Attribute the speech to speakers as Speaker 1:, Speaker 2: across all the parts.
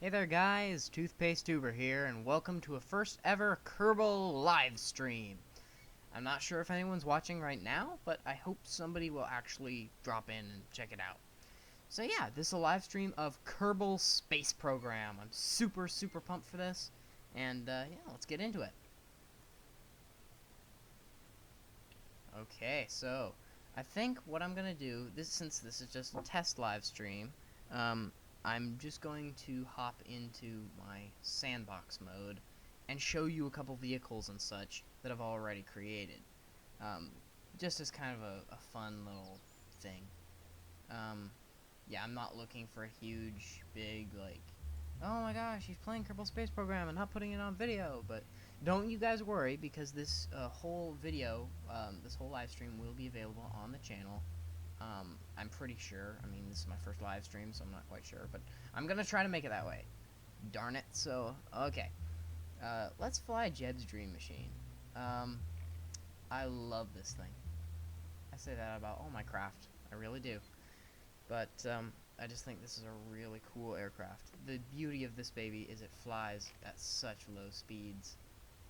Speaker 1: Hey there guys, Toothpaste Tuber here, and welcome to a first ever Kerbal live stream. I'm not sure if anyone's watching right now, but I hope somebody will actually drop in and check it out. So yeah, this is a live stream of Kerbal Space Program. I'm super pumped for this, and yeah, let's get into it. Okay, so I think what I'm gonna do, since this is just a test live stream, um, I'm just going to hop into my sandbox mode and show you a couple vehicles and such that I've already created. Um, just as kind of a fun little thing. Yeah, I'm not looking for a huge, big, like, oh my gosh, he's playing Kerbal Space Program and not putting it on video, but don't you guys worry, because this whole video, this whole live stream will be available on the channel. I'm pretty sure. I mean, this is my first live stream, so I'm not quite sure, but I'm gonna try to make it that way. Darn it. So, okay. Let's fly Jeb's Dream Machine. I love this thing. I say that about all my craft. I really do. But, I just think this is a really cool aircraft. The beauty of this baby is it flies at such low speeds.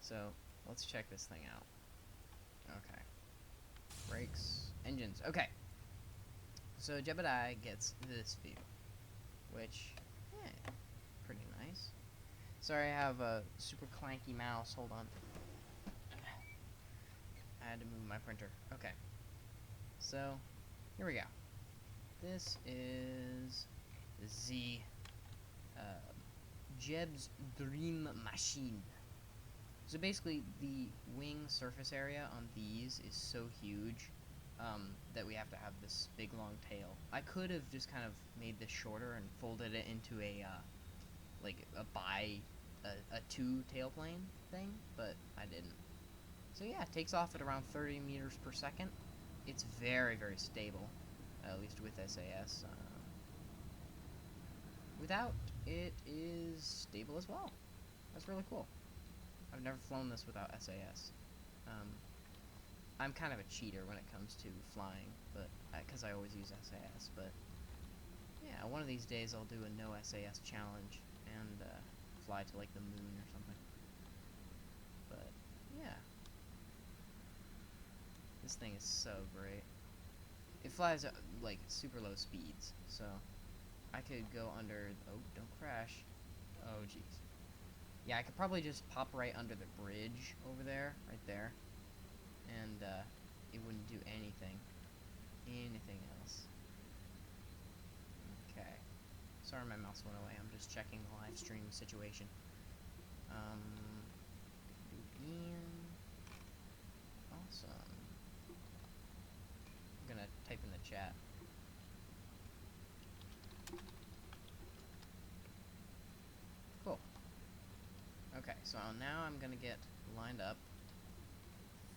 Speaker 1: So, let's check this thing out. Okay. Brakes. Engines. Okay. So, Jebediah gets this view. Which, yeah, pretty nice. Sorry, I have a super clanky mouse. Hold on. I had to move my printer. Okay. So, here we go. This is the Jeb's Dream Machine. So basically, the wing surface area on these is so huge that we have to have this big long tail. I could have just kind of made this shorter and folded it into a like a two tailplane thing, but I didn't. So yeah, it takes off at around 30 meters per second. It's very stable, at least with SAS. Without, it is stable as well. That's really cool. I've never flown this without SAS. I'm kind of a cheater when it comes to flying, but because I always use SAS. But yeah, one of these days I'll do a no SAS challenge and fly to like the moon or something. But yeah, this thing is so great. It flies at like super low speeds, so I could go under. Oh, don't crash. Oh, jeez. Yeah, I could probably just pop right under the bridge over there, right there, and it wouldn't do anything else. Okay. Sorry, my mouse went away. I'm just checking the live stream situation. Begin. Awesome. I'm gonna type in the chat. Cool. Okay, so now I'm gonna get lined up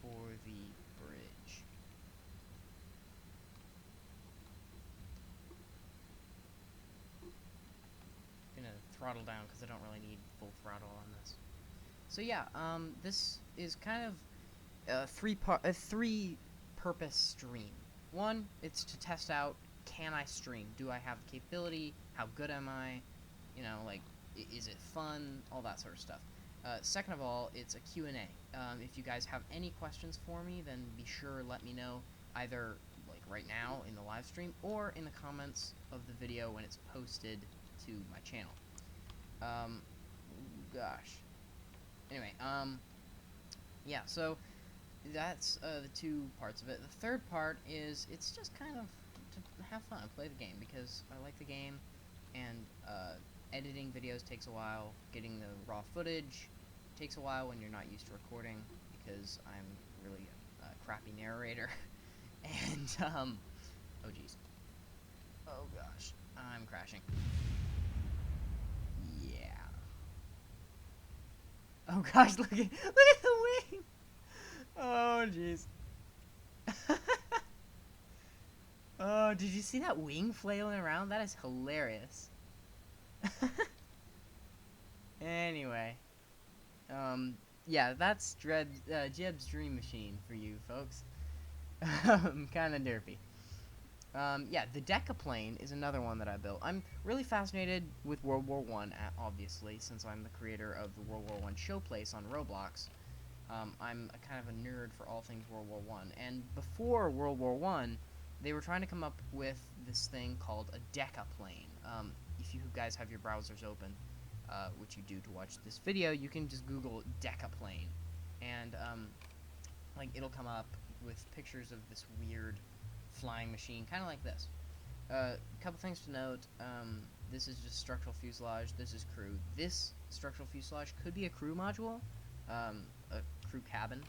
Speaker 1: for the bridge. Gonna throttle down because I don't really need full throttle on this. So yeah, this is kind of a three-purpose stream. One, it's to test out, can I stream? Do I have the capability? How good am I? You know, like, is it fun? All that sort of stuff. Second of all, it's a Q&A. If you guys have any questions for me, then be sure let me know either like right now in the live stream or in the comments of the video when it's posted to my channel. Gosh. Anyway, yeah, so that's the two parts of it. The third part is it's just kind of to have fun, play the game, because I like the game, and editing videos takes a while. Getting the raw footage takes a while when you're not used to recording, because I'm really a crappy narrator. And, oh jeez. Oh gosh, I'm crashing. Yeah. Oh gosh, look at the wing! Oh jeez. Oh, did you see that wing flailing around? That is hilarious. Anyway, yeah, that's Jeb's Dream Machine for you folks. Kind of derpy. Yeah, the Decaplane is another one that I built. I'm really fascinated with World War One, obviously, since I'm the creator of the World War One showplace on Roblox. I'm a kind of a nerd for all things World War One. And before World War One, they were trying to come up with this thing called a decaplane. If you guys have your browsers open, which you do to watch this video, you can just Google decaplane, and like it'll come up with pictures of this weird flying machine, kind of like this. A couple things to note. This is just structural fuselage. This is crew. This structural fuselage could be a crew module, a crew cabin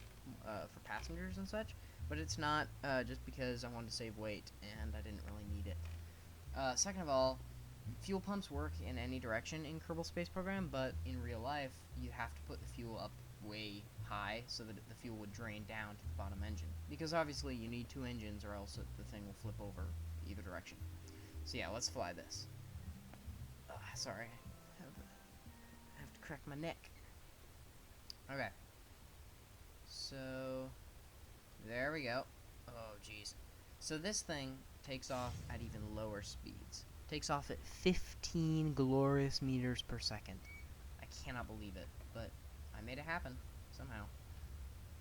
Speaker 1: for passengers and such, but it's not, just because I wanted to save weight and I didn't really need it. Second of all, fuel pumps work in any direction in Kerbal Space Program, but in real life, you have to put the fuel up way high so that the fuel would drain down to the bottom engine. Because obviously you need two engines or else the thing will flip over either direction. So yeah, let's fly this. Sorry, I have to crack my neck. Okay. So, there we go. Oh, jeez. So this thing takes off at even lower speeds. Takes off at 15 glorious meters per second. I cannot believe it, but I made it happen, somehow.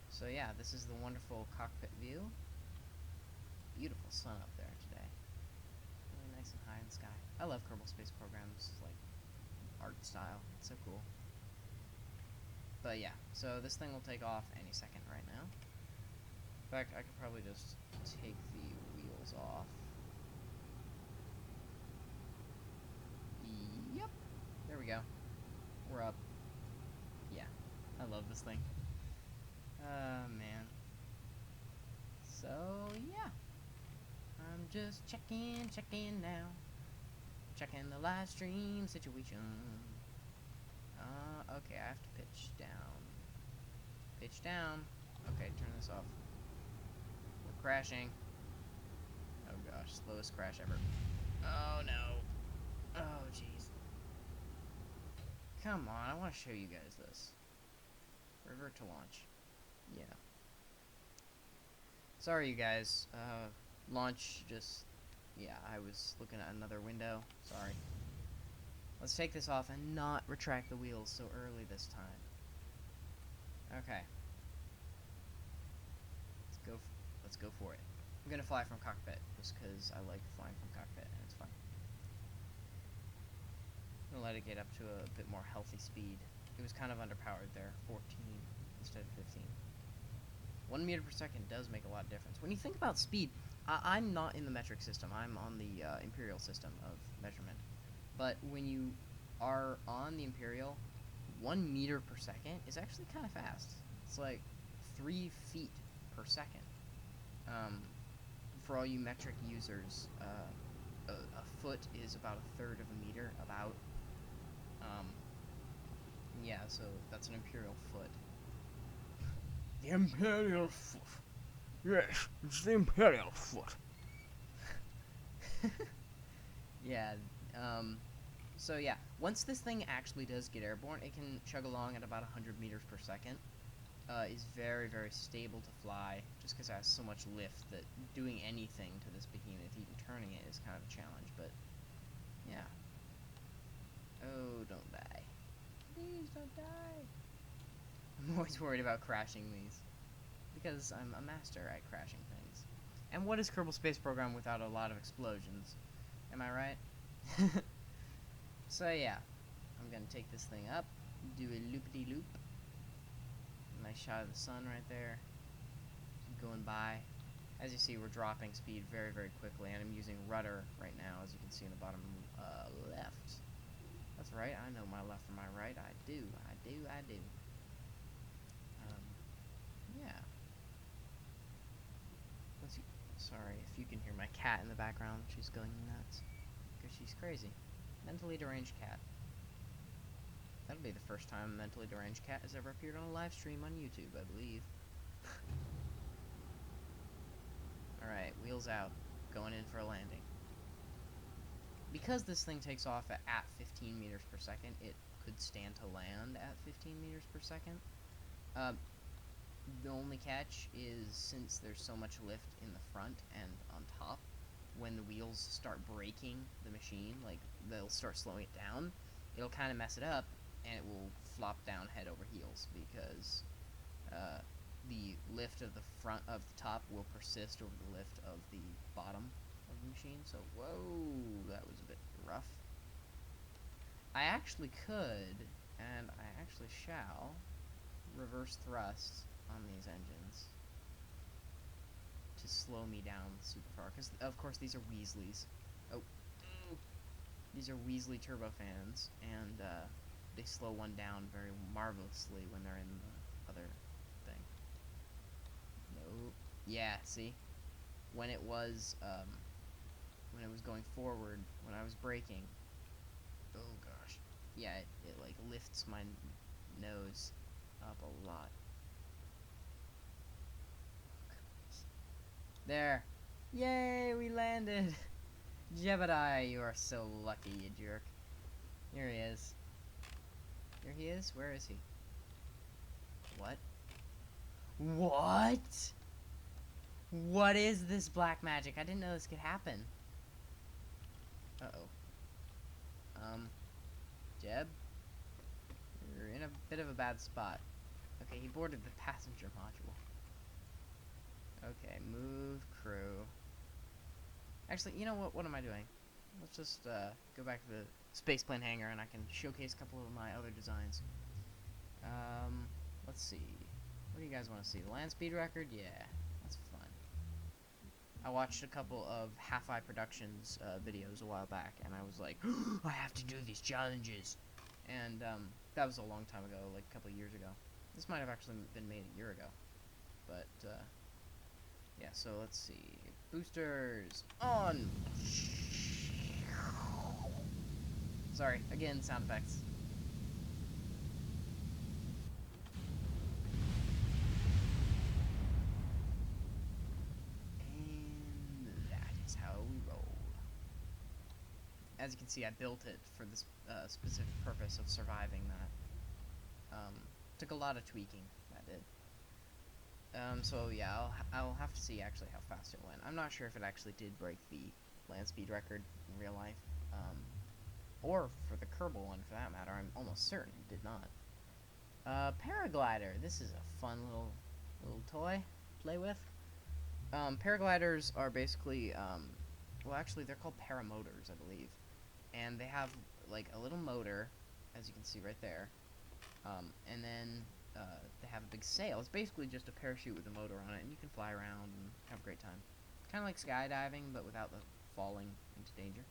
Speaker 1: So yeah, this is the wonderful cockpit view. Beautiful sun up there today. Really nice and high in the sky. I love Kerbal Space Program's, like, art style. It's so cool. But yeah, so this thing will take off any second right now. In fact, I could probably just take the wheels off. Yep. There we go. We're up. Yeah. I love this thing. Man. So, yeah. I'm just checking now. Checking the live stream situation. Okay, I have to pitch down. Pitch down. Okay, turn this off. We're crashing. Oh gosh, slowest crash ever. Oh no. Oh jeez. Come on, I want to show you guys this. Revert to launch. Yeah. Sorry you guys. Launch just... Yeah, I was looking at another window. Sorry. Let's take this off and not retract the wheels so early this time. Okay. Let's go for it. I'm gonna fly from cockpit, just because I like flying from cockpit, and it's fun. I'm gonna let it get up to a bit more healthy speed. It was kind of underpowered there, 14 instead of 15. 1 meter per second does make a lot of difference. When you think about speed, I'm not in the metric system. I'm on the imperial system of measurement. But when you are on the imperial, 1 meter per second is actually kind of fast. It's like 3 feet per second. For all you metric users, a foot is about a third of a meter, about. Yeah, so that's an imperial foot. The imperial foot. Yes, it's the imperial foot. Yeah, so yeah, once this thing actually does get airborne, it can chug along at about 100 meters per second. Is very, very stable to fly, just because it has so much lift that doing anything to this behemoth, even turning it, is kind of a challenge, but yeah. Oh, don't die. Please don't die. I'm always worried about crashing these, because I'm a master at crashing things. And what is Kerbal Space Program without a lot of explosions? Am I right? So yeah, I'm gonna take this thing up, do a loopity-loop. Nice shot of the sun right there, going by. As you see, we're dropping speed very, very quickly, and I'm using rudder right now, as you can see in the bottom left. That's right, I know my left from my right. I do. Yeah. Sorry if you can hear my cat in the background. She's going nuts, because she's crazy. Mentally deranged cat. That'll be the first time a mentally deranged cat has ever appeared on a live stream on YouTube, I believe. Alright, wheels out. Going in for a landing. Because this thing takes off at 15 meters per second, it could stand to land at 15 meters per second. The only catch is, since there's so much lift in the front and on top, when the wheels start braking the machine, like they'll start slowing it down, it'll kind of mess it up, and it will flop down head over heels because the lift of the front of the top will persist over the lift of the bottom of the machine. So, whoa, that was a bit rough. I actually could, and I actually shall, reverse thrust on these engines to slow me down super far, because of course these are Weasleys. Oh, these are Weasley turbofans, and they slow one down very marvelously when they're in the other thing. Nope. Yeah, see? When it was going forward, when I was braking, oh gosh. Yeah, it like lifts my nose up a lot. There. Yay, we landed! Jebediah, you are so lucky, you jerk. Here he is. Here he is? Where is he? What? What? What is this black magic? I didn't know this could happen. Uh-oh. Jeb? You're in a bit of a bad spot. Okay, he boarded the passenger module. Okay, move crew. Actually, you know what? What am I doing? Let's just go back to the spaceplane hangar and I can showcase a couple of my other designs. Let's see. What do you guys want to see? The land speed record? Yeah, that's fun. I watched a couple of Half-Eye Productions videos a while back, and I was like, I have to do these challenges. And that was a long time ago, like a couple of years ago. This might have actually been made a year ago. But, yeah, so let's see. Boosters on! Sorry, again, sound effects. And that is how we roll. As you can see, I built it for this specific purpose of surviving that. Took a lot of tweaking, that did. So yeah, I'll have to see actually how fast it went. I'm not sure if it actually did break the land speed record in real life, or for the Kerbal one for that matter. I'm almost certain it did not. Paraglider. This is a fun little toy to play with. Paragliders are basically, well actually they're called paramotors, I believe, and they have like a little motor, as you can see right there, and then they have a big sail. It's basically just a parachute with a motor on it, and you can fly around and have a great time. Kind of like skydiving, but without the falling into danger.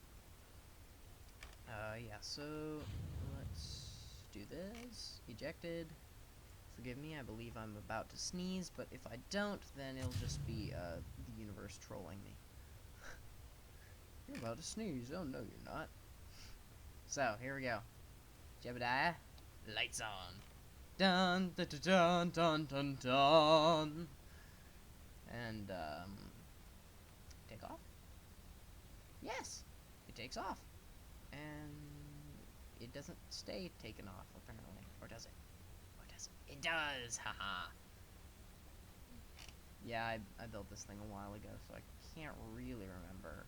Speaker 1: Yeah, so let's do this. Ejected. Forgive me, I believe I'm about to sneeze, but if I don't, then it'll just be the universe trolling me. You're about to sneeze. Oh, no, you're not. So, here we go. Jebediah, lights on. Dun dun dun dun dun dun. And take off. Yes, it takes off, and it doesn't stay taken off apparently, or does it? Or does it? It does. Haha. Yeah, I built this thing a while ago, so I can't really remember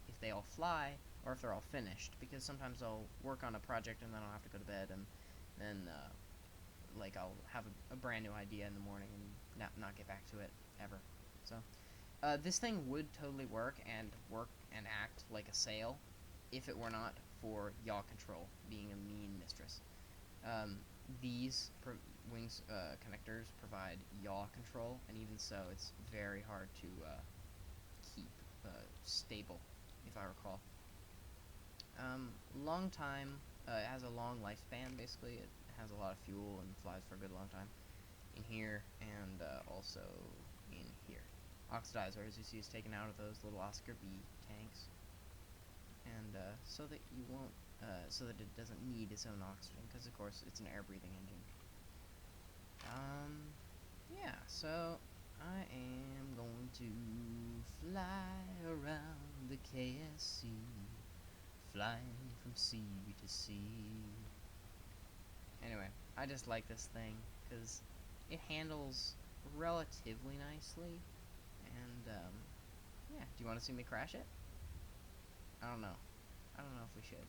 Speaker 1: if they all fly or if they're all finished, because sometimes I'll work on a project and then I'll have to go to bed, and then like I'll have a brand new idea in the morning and not get back to it ever. So this thing would totally work and act like a sail if it were not for yaw control being a mean mistress. These wings connectors provide yaw control, and even so, it's very hard to keep stable, if I recall. Long time. It has a long lifespan. Basically, it has a lot of fuel and flies for a good long time. In here and also in here. Oxidizer, as you see, is taken out of those little Oscar B tanks, and so that you won't, so that it doesn't need its own oxygen, because of course it's an air-breathing engine. Yeah, so I am going to fly around the KSC, flying from sea to sea. Anyway, I just like this thing because it handles relatively nicely, and Yeah, do you want to see me crash it? I don't know. I don't know if we should.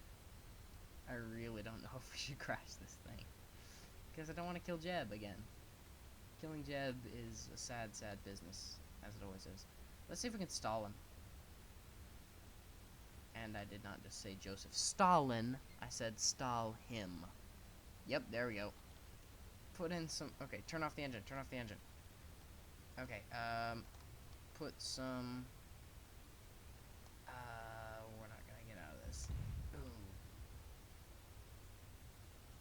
Speaker 1: I really don't know if we should crash this thing. Because I don't want to kill Jeb again. Killing Jeb is a sad, sad business, as it always is. Let's see if we can stall him. And I did not just say Joseph Stalin, I said stall him. Yep, there we go. Put in some... Okay, turn off the engine, turn off the engine. Okay, put some... we're not gonna get out of this.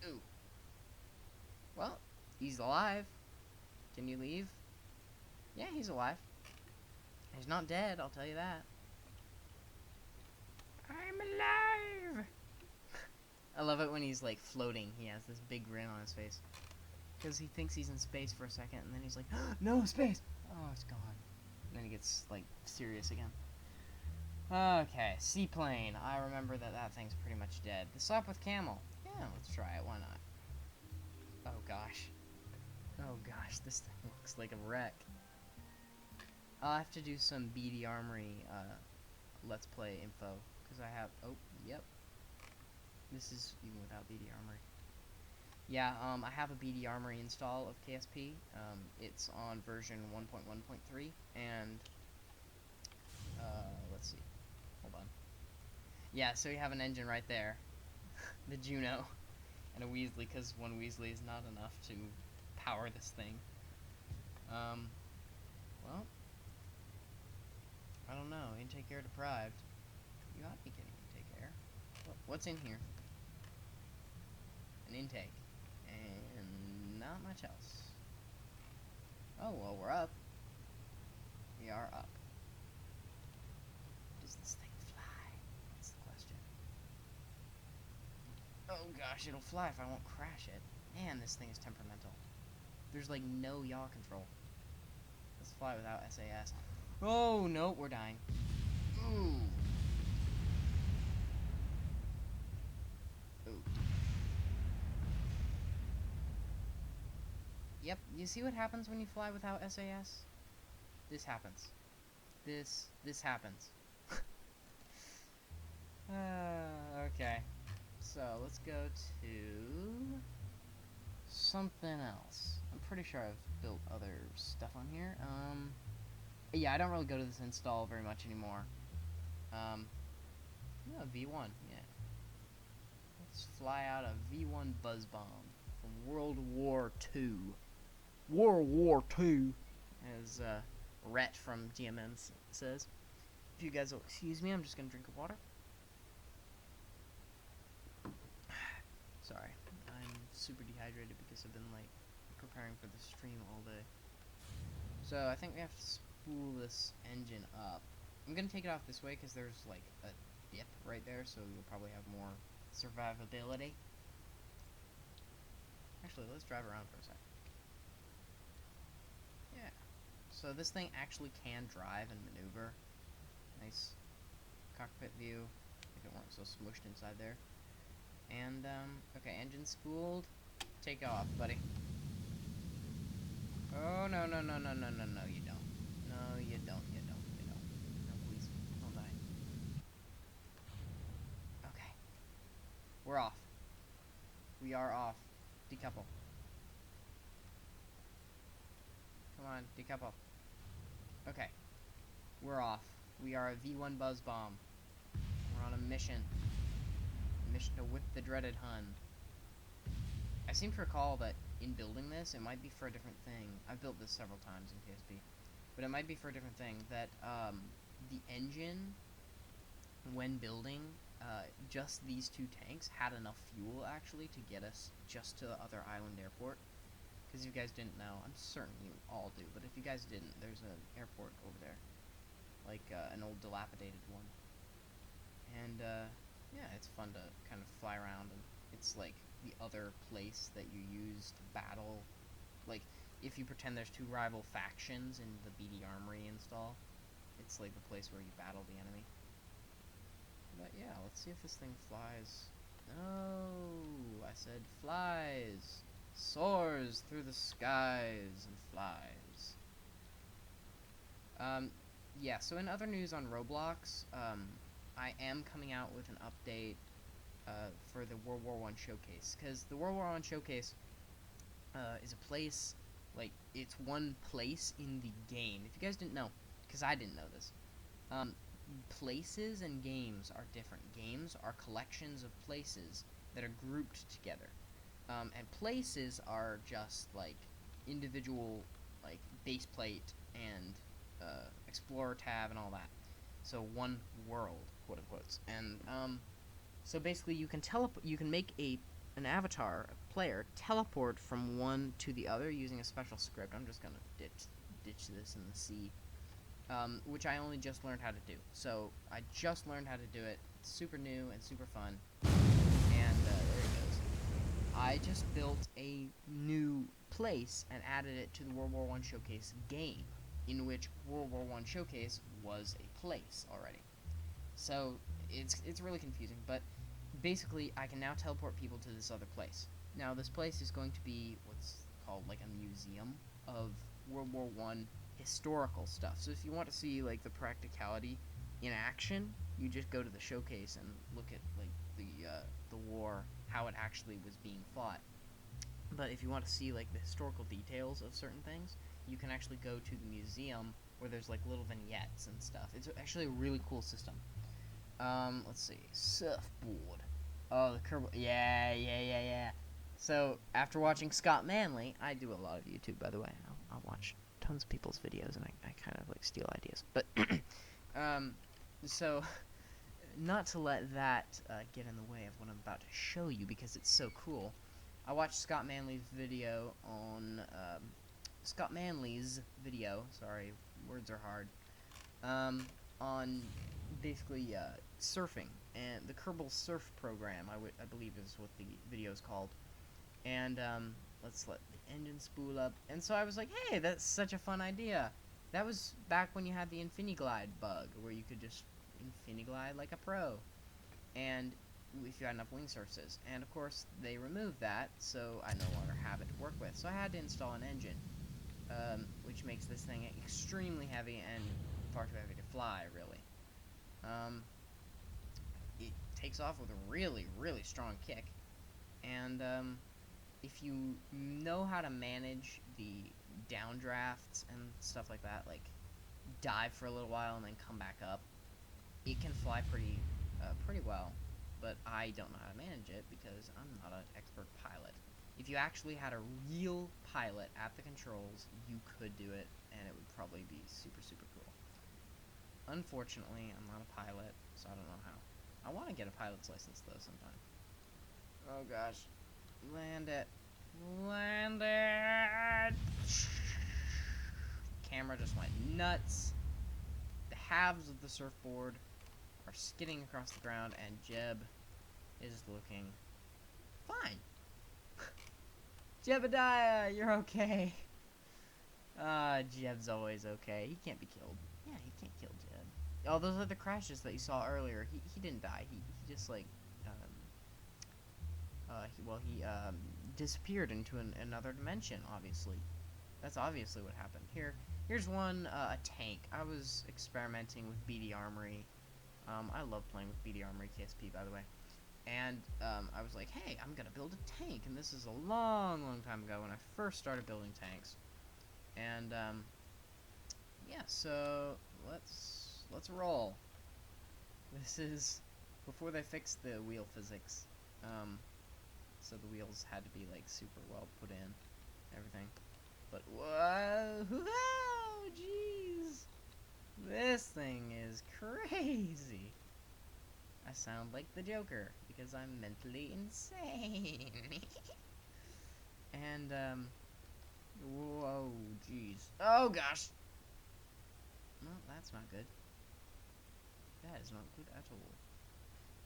Speaker 1: Ooh. Ooh. Well, he's alive. Can you leave? Yeah, he's alive. He's not dead, I'll tell you that. I'm alive! I love it when he's, like, floating. He has this big grin on his face. Because he thinks he's in space for a second, and then he's like, no, space! Oh, it's gone. And then he gets, like, serious again. Okay, seaplane. I remember that thing's pretty much dead. The stop with camel. Yeah, let's try it. Why not? Oh, gosh. Oh, gosh, this thing looks like a wreck. I'll have to do some BD Armory, Let's Play info. Because I have... Oh, yep. This is even without BD Armory. Yeah, I have a BD Armory install of KSP. It's on version 1.1.3, and, let's see. Hold on. Yeah, so you have an engine right there. The Juno. And a Weasley, because one Weasley is not enough to power this thing. Well, I don't know. Intake air deprived. You ought to be getting intake air. What's in here? An intake. And not much else. Oh, well, we're up. We are up. Does this thing fly? That's the question. Oh gosh, it'll fly if I won't crash it. Man, this thing is temperamental. There's like no yaw control. Let's fly without SAS. Oh, no, we're dying. Ooh. Ooh. Yep, you see what happens when you fly without SAS? This happens. This happens. Okay. So, let's go to something else. I'm pretty sure I've built other stuff on here. Yeah, I don't really go to this install very much anymore. Yeah, V1, yeah. Let's fly out a V1 buzz bomb from World War II. World War II, as Rhett from GMM says. If you guys will excuse me, I'm just gonna drink water. Sorry, I'm super dehydrated because I've been like preparing for the stream all day. So I think we have to spool this engine up. I'm gonna take it off this way because there's like a dip right there, so you'll probably have more survivability. Actually, let's drive around for a sec. Yeah. So this thing actually can drive and maneuver. Nice cockpit view. If it weren't so smushed inside there. And, okay, engine spooled. Take off, buddy. Oh, no, no, no, no, no, no, no, you don't. No, you don't, you don't, you don't. No, please, don't die. Okay. We're off. We are off. Decouple. Come on, decouple. Okay. We're off. We are a V1 buzz bomb. We're on a mission. Mission to whip the dreaded Hun. I seem to recall that in building this, it might be for a different thing. I've built this several times in KSP. But it might be for a different thing. That, the engine, when building, just these two tanks had enough fuel, actually, to get us just to the other island airport. Because if you guys didn't know, I'm certain you all do, but if you guys didn't, there's an airport over there. Like, an old dilapidated one. And, yeah, it's fun to kind of fly around, and it's like the other place that you use to battle. Like, if you pretend there's two rival factions in the BD Armory install, it's like the place where you battle the enemy. But yeah, let's see if this thing flies. No, I said flies. Soars through the skies and flies. yeah, so in other news on Roblox, I am coming out with an update for the World War One showcase, because the World War One showcase is a place, like, it's one place in the game. If you guys didn't know, because I didn't know this, places and games are different. Games are collections of places that are grouped together. And places are just, like, individual, like, base plate and Explorer tab and all that. So one world, quote unquote. And, so basically you can make an avatar, a player, teleport from one to the other using a special script. I'm just gonna ditch this in the sea. Which I only just learned how to do. So I just learned how to do it. It's super new and super fun. And there it goes. I just built a new place and added it to the World War One Showcase game, in which World War One Showcase was a place already. So it's really confusing, but basically I can now teleport people to this other place. Now this place is going to be what's called like a museum of World War One historical stuff. So if you want to see like the practicality in action, you just go to the showcase and look at like the war, how it actually was being fought. But if you want to see like the historical details of certain things, you can actually go to the museum where there's like little vignettes and stuff. It's actually a really cool system. Let's see. Surfboard. Oh, the Kerbal. Yeah. So, after watching Scott Manley, I do a lot of YouTube, by the way. I'll watch tons of people's videos, and I kind of, like, steal ideas. But, so, not to let that get in the way of what I'm about to show you, because it's so cool, I watched Scott Manley's video on, sorry, words are hard, on basically surfing and the Kerbal Surf program. I believe is what the video is called. And let's let the engine spool up. And so I was like, hey, that's such a fun idea. That was back when you had the Infiniglide bug, where you could just Infiniglide like a pro, and if you had enough wing surfaces. And of course, they removed that, so I no longer have it to work with. So I had to install an engine, which makes this thing extremely heavy and far too heavy to fly, really. It takes off with a really, really strong kick, and if you know how to manage the downdrafts and stuff like that, like dive for a little while and then come back up, it can fly pretty well. But I don't know how to manage it because I'm not an expert pilot. If you actually had a real pilot at the controls, you could do it, and it would probably be super, super cool. Unfortunately, I'm not a pilot, so I don't know how. I want to get a pilot's license, though, sometime. Oh, gosh. Land it. Land it! Camera just went nuts. The halves of the surfboard are skidding across the ground, and Jeb is looking fine. Jebediah, you're okay. Jeb's always okay. He can't be killed. Yeah, he can't kill Jeb. Oh, those other crashes that you saw earlier, he didn't die. He just, like, he disappeared into another dimension, obviously. That's obviously what happened. Here's one, a tank. I was experimenting with BD Armory. I love playing with BD Armory KSP, by the way. And, I was like, hey, I'm gonna build a tank. And this is a long, long time ago when I first started building tanks. And, yeah, so let's roll. This is before they fixed the wheel physics. So the wheels had to be, like, super well put in, everything. But, whoa, jeez. This thing is crazy. I sound like the Joker, because I'm mentally insane. And, whoa, jeez. Oh, gosh. No, that's not good. That is not good at all.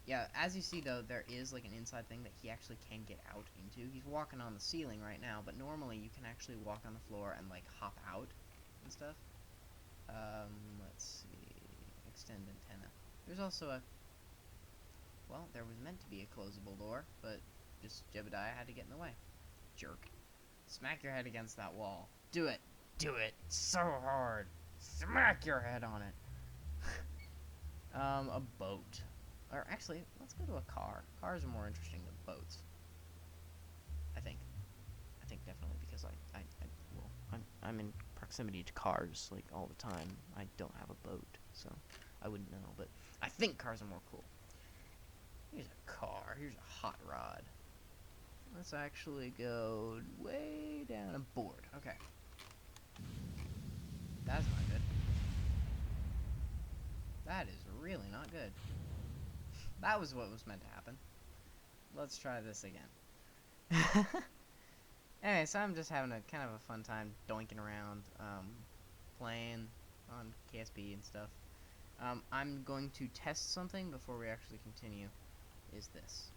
Speaker 1: Yeah, as you see, though, there is, like, an inside thing that he actually can get out into. He's walking on the ceiling right now, but normally you can actually walk on the floor and, like, hop out and stuff. Let's see. Extend antenna. There's also a... Well, there was meant to be a closable door, but just Jebediah had to get in the way. Jerk. Smack your head against that wall. Do it. Do it. So hard. Smack your head on it. A boat. Or actually, let's go to a car. Cars are more interesting than boats. I think. I think definitely because I'm in proximity to cars like all the time. I don't have a boat, so I wouldn't know. But I think cars are more cool. Here's a car. Here's a hot rod. Let's actually go way down a board. Okay. That's not good. That is really not good. That was what was meant to happen. Let's try this again. Anyway, so I'm just having a kind of a fun time doinking around, playing on KSP and stuff. I'm going to test something before we actually continue. Is this?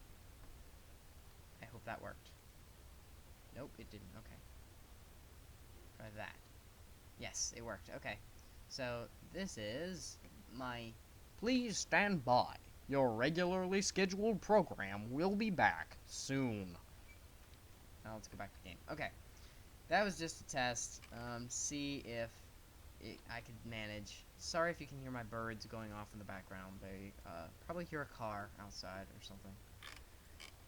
Speaker 1: I hope that worked. Nope, it didn't. Okay. Try that. Yes, it worked. Okay. So, this is my... Please stand by. Your regularly scheduled program will be back soon. Now let's go back to the game. Okay. That was just a test. See if I could manage. Sorry if you can hear my birds going off in the background. They probably hear a car outside or something.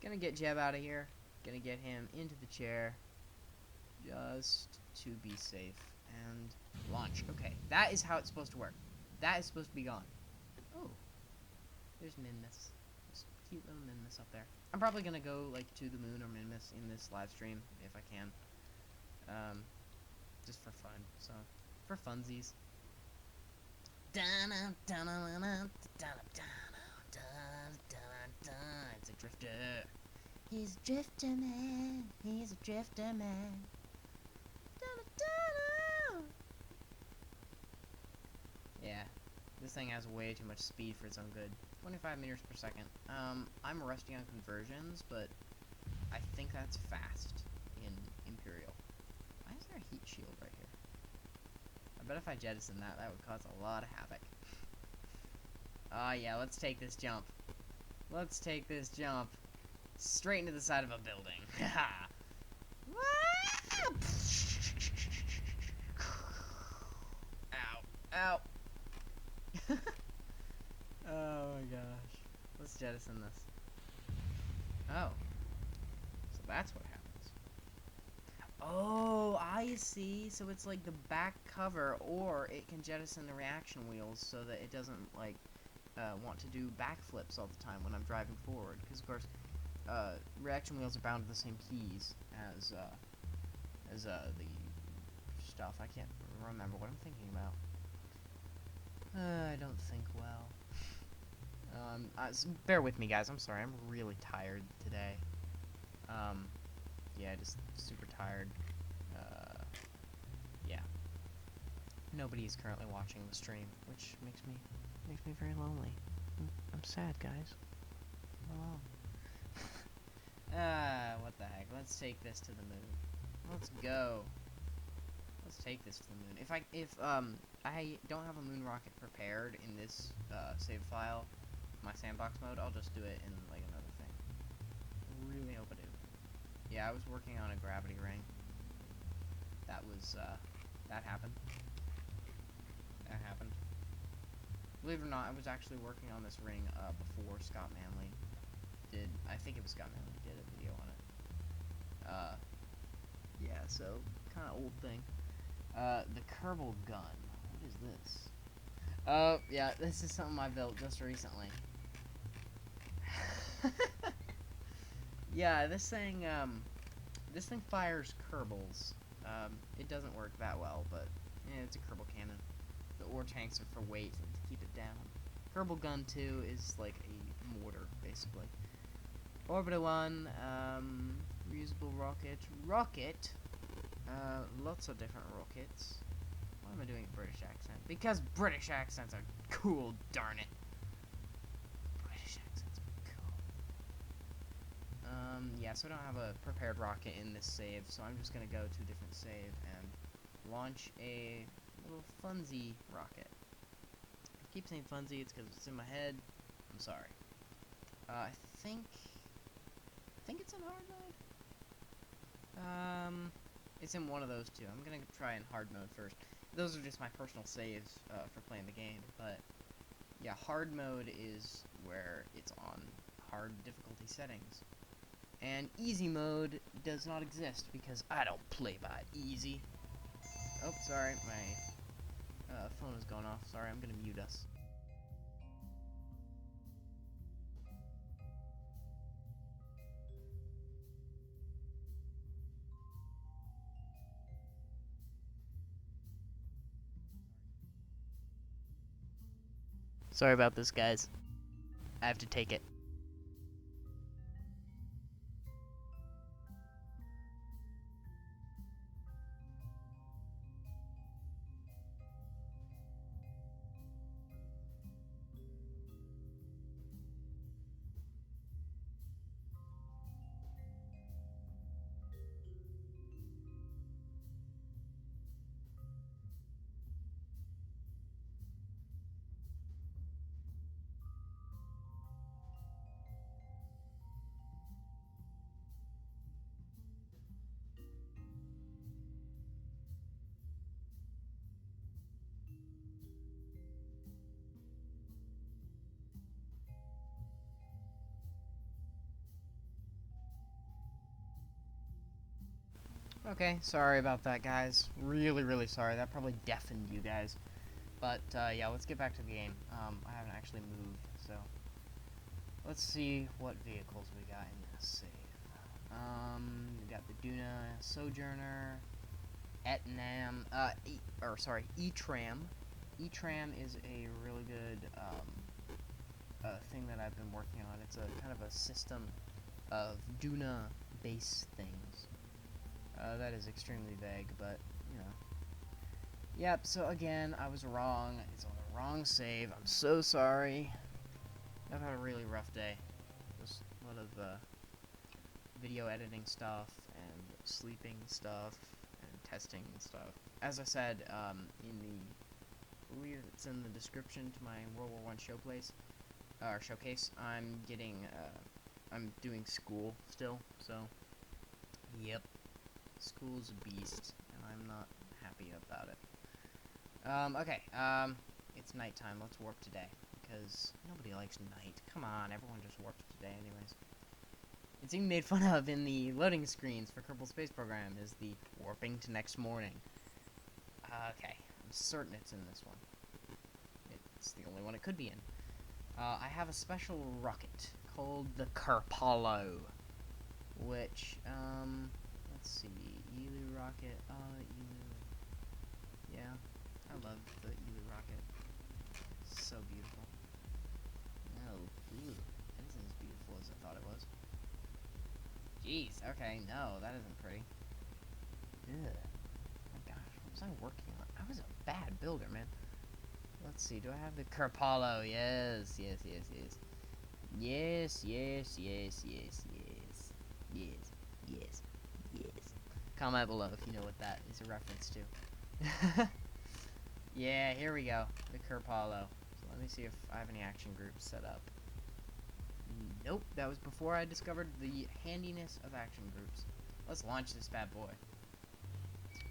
Speaker 1: Gonna get Jeb out of here. Gonna get him into the chair. Just to be safe. And launch. Okay, that is how it's supposed to work. That is supposed to be gone. Oh. There's Minmus. Just cute little Minmus up there. I'm probably gonna go like to the moon or Minmus in this live stream if I can. Just for fun. So, for funsies. It's a drifter. He's a drifter man. He's a drifter man. Yeah, this thing has way too much speed for its own good. 25 meters per second. I'm rusty on conversions, but I think that's fast in Imperial. Why is there a heat shield right here? I bet if I jettison that, that would cause a lot of havoc. Yeah, let's take this jump. Let's take this jump. Straight into the side of a building. Haha. Ow. Ow. Oh my gosh. Let's jettison this. Oh. So that's what happens. Oh, I see. So it's like the back cover, or it can jettison the reaction wheels so that it doesn't, like, want to do backflips all the time when I'm driving forward. Because, of course, reaction wheels are bound to the same keys as the stuff. I can't remember what I'm thinking about. I don't think well. Bear with me, guys. I'm sorry. I'm really tired today. Yeah, just super tired. Yeah. Nobody is currently watching the stream, which makes me very lonely. I'm sad, guys. I'm alone. What the heck? Let's take this to the moon. Let's go. Let's take this to the moon. If I don't have a moon rocket prepared in this save file, my sandbox mode, I'll just do it in like another thing. I really hope I do. Yeah, I was working on a gravity ring. That was that happened. That happened. Believe it or not, I was actually working on this ring before Scott Manley did. I think it was Scott Manley did a video on it. Yeah, so kind of old thing. The Kerbal gun. What is this? Oh, yeah, this is something I built just recently. Yeah, this thing fires Kerbals. It doesn't work that well, but yeah, it's a Kerbal cannon. The ore tanks are for weight and to keep it down. Kerbal gun 2 is like a mortar, basically. Orbiter 1, reusable rocket. Lots of different rockets. Why am I doing a British accent? Because British accents are cool, darn it. British accents are cool. Yeah, so I don't have a prepared rocket in this save, so I'm just gonna go to a different save and launch a little funsy rocket. I keep saying funsy, it's because it's in my head. I'm sorry. I think it's in hard mode. It's in one of those two. I'm gonna try in hard mode first. those are just my personal saves for playing the game, but yeah, hard mode is where it's on hard difficulty settings. And easy mode does not exist because I don't play by easy. Oh, sorry, my phone is going off. Sorry, I'm gonna mute us. Sorry about this, guys. I have to take it. Okay, sorry about that, guys. Really sorry. That probably deafened you guys. But, yeah, let's get back to the game. I haven't actually moved, so... Let's see what vehicles we got in this save. We got the Duna Sojourner, Etnam, E-Tram. E-Tram is a really good, thing that I've been working on. It's a kind of a system of Duna-based things. That is extremely vague, but, you know. Yep, so again, I was wrong. It's on the wrong save. I'm so sorry. I've had a really rough day. Just a lot of, video editing stuff, and sleeping stuff, and testing stuff. As I said, in the... I believe it's in the description to my World War I showcase, I'm getting, I'm doing school still, so... Yep. School's a beast, and I'm not happy about it. Okay, it's nighttime. Let's warp today, because nobody likes night. Come on, everyone just warps today anyways. It's even made fun of in the loading screens for Kerbal Space Program, is the warping to next morning. Okay, I'm certain it's in this one. It's the only one it could be in. I have a special rocket called the Kerbal, which, let's see, Elu rocket, Elu, yeah, I love the Elu rocket, so beautiful. No, ooh, that isn't as beautiful as I thought it was. Jeez, okay, no, that isn't pretty. Ugh, my gosh, what was I working on? I was a bad builder, man. Let's see, do I have the Kerbal? Yes. Comment below if you know what that is a reference to. Yeah, here we go. The Kerbal. So let me see if I have any action groups set up. Nope, that was before I discovered the handiness of action groups. Let's launch this bad boy.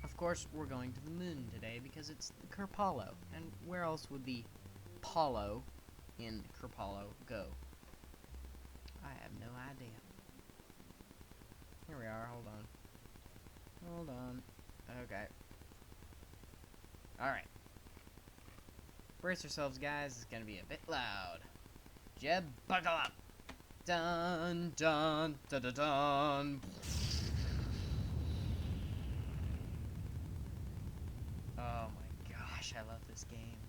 Speaker 1: Of course, we're going to the moon today because it's the Kerbal. And where else would the Polo in Kerbal go? I have no idea. Here we are, hold on. Okay. Alright. Brace yourselves, guys, it's gonna be a bit loud. Jeb, buckle up! Dun dun dun dun dun! Oh my gosh, I love this game.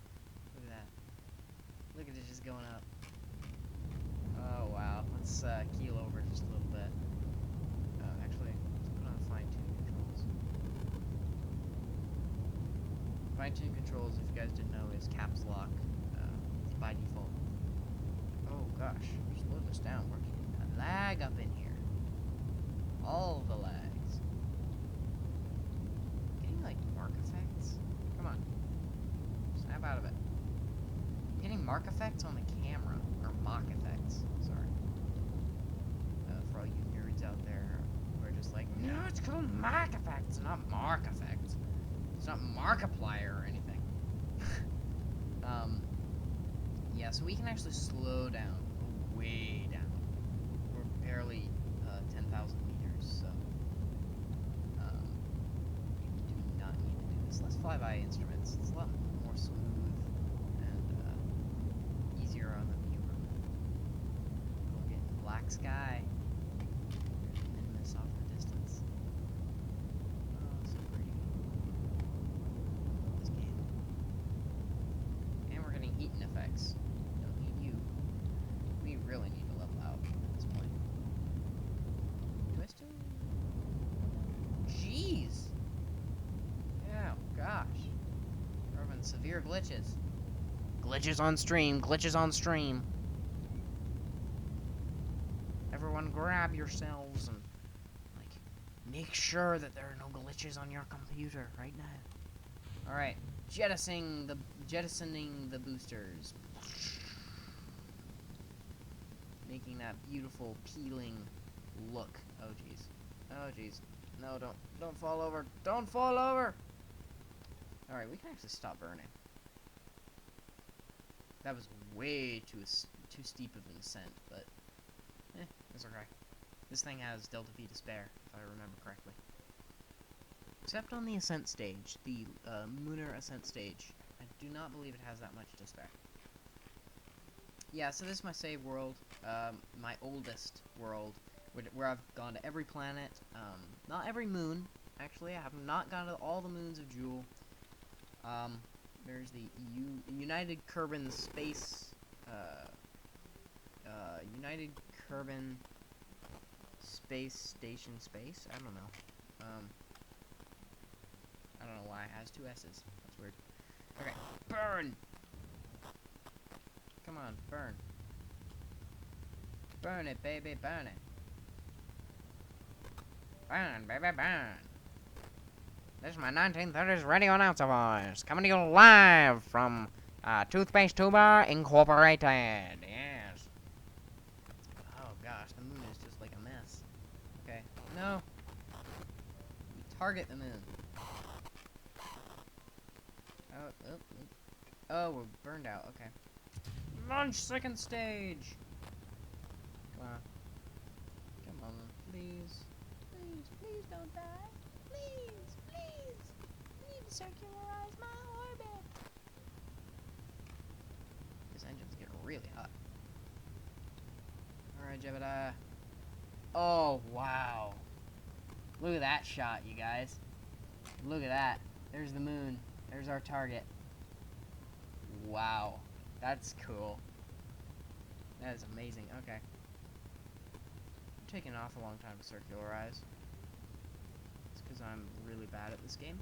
Speaker 1: Look at that. Look at it just going up. Oh wow, let's keel over just a little bit. Actually, let's put on fine-tune controls. Fine-tune controls, if you guys didn't know, is caps lock by default. Oh gosh, slow this down. We're getting a lag up in here. All the lags. Getting like mark effects? Come on. Snap out of it. Getting mark effects on the camera. Or mock effects. Sorry. For all you nerds out there who are just like, no, it's called mock effects, not mark effects. It's not Markiplier or anything. Yeah, so we can actually slow down, way down. We're barely 10,000 meters, so we do not need to do this. Let's fly by instruments. It's a lot more smooth and easier on the viewer. We'll get black sky. Minimus off in the distance. Oh, so pretty. Love this game. And we're getting heating effects. Don't need you. We really need to level out at this point. Do I still? Jeez! Yeah, gosh. We're having severe glitches. Glitches on stream, glitches on stream. Everyone grab yourselves and, like, make sure that there are no glitches on your computer right now. Alright, jettisoning the boosters. Making that beautiful peeling look. Oh jeez. Oh jeez. No, don't fall over. Don't fall over. Alright, we can actually stop burning. That was way too steep of an ascent, but it's okay. This thing has Delta V to spare, if I remember correctly. Except on the ascent stage, the lunar ascent stage. I do not believe it has that much to spare. Yeah, so this is my save world, my oldest world, where I've gone to every planet, not every moon, actually. I have not gone to all the moons of Jewel. There's the United Kerbal Space, United Kerbal Space Station Space? I don't know. I don't know why it has two S's. That's weird. Okay, burn! Come on, burn. Burn it, baby, burn it. Burn, baby, burn. This is my 1930s radio announcer voice, coming to you live from Toothpaste Tuba Incorporated. Yes. Oh gosh, the moon is just like a mess. Okay, no. We target the moon. Oh, we're burned out. Okay. Launch second stage. Come on. Come on, please. Please, please don't die. Please, please. I need to circularize my orbit. This engine's getting really hot. Alright, Jebediah. Oh, wow. Look at that shot, you guys. Look at that. There's the moon. There's our target. Wow. That's cool. That is amazing. Okay. I'm taking off a long time to circularize. It's because I'm really bad at this game.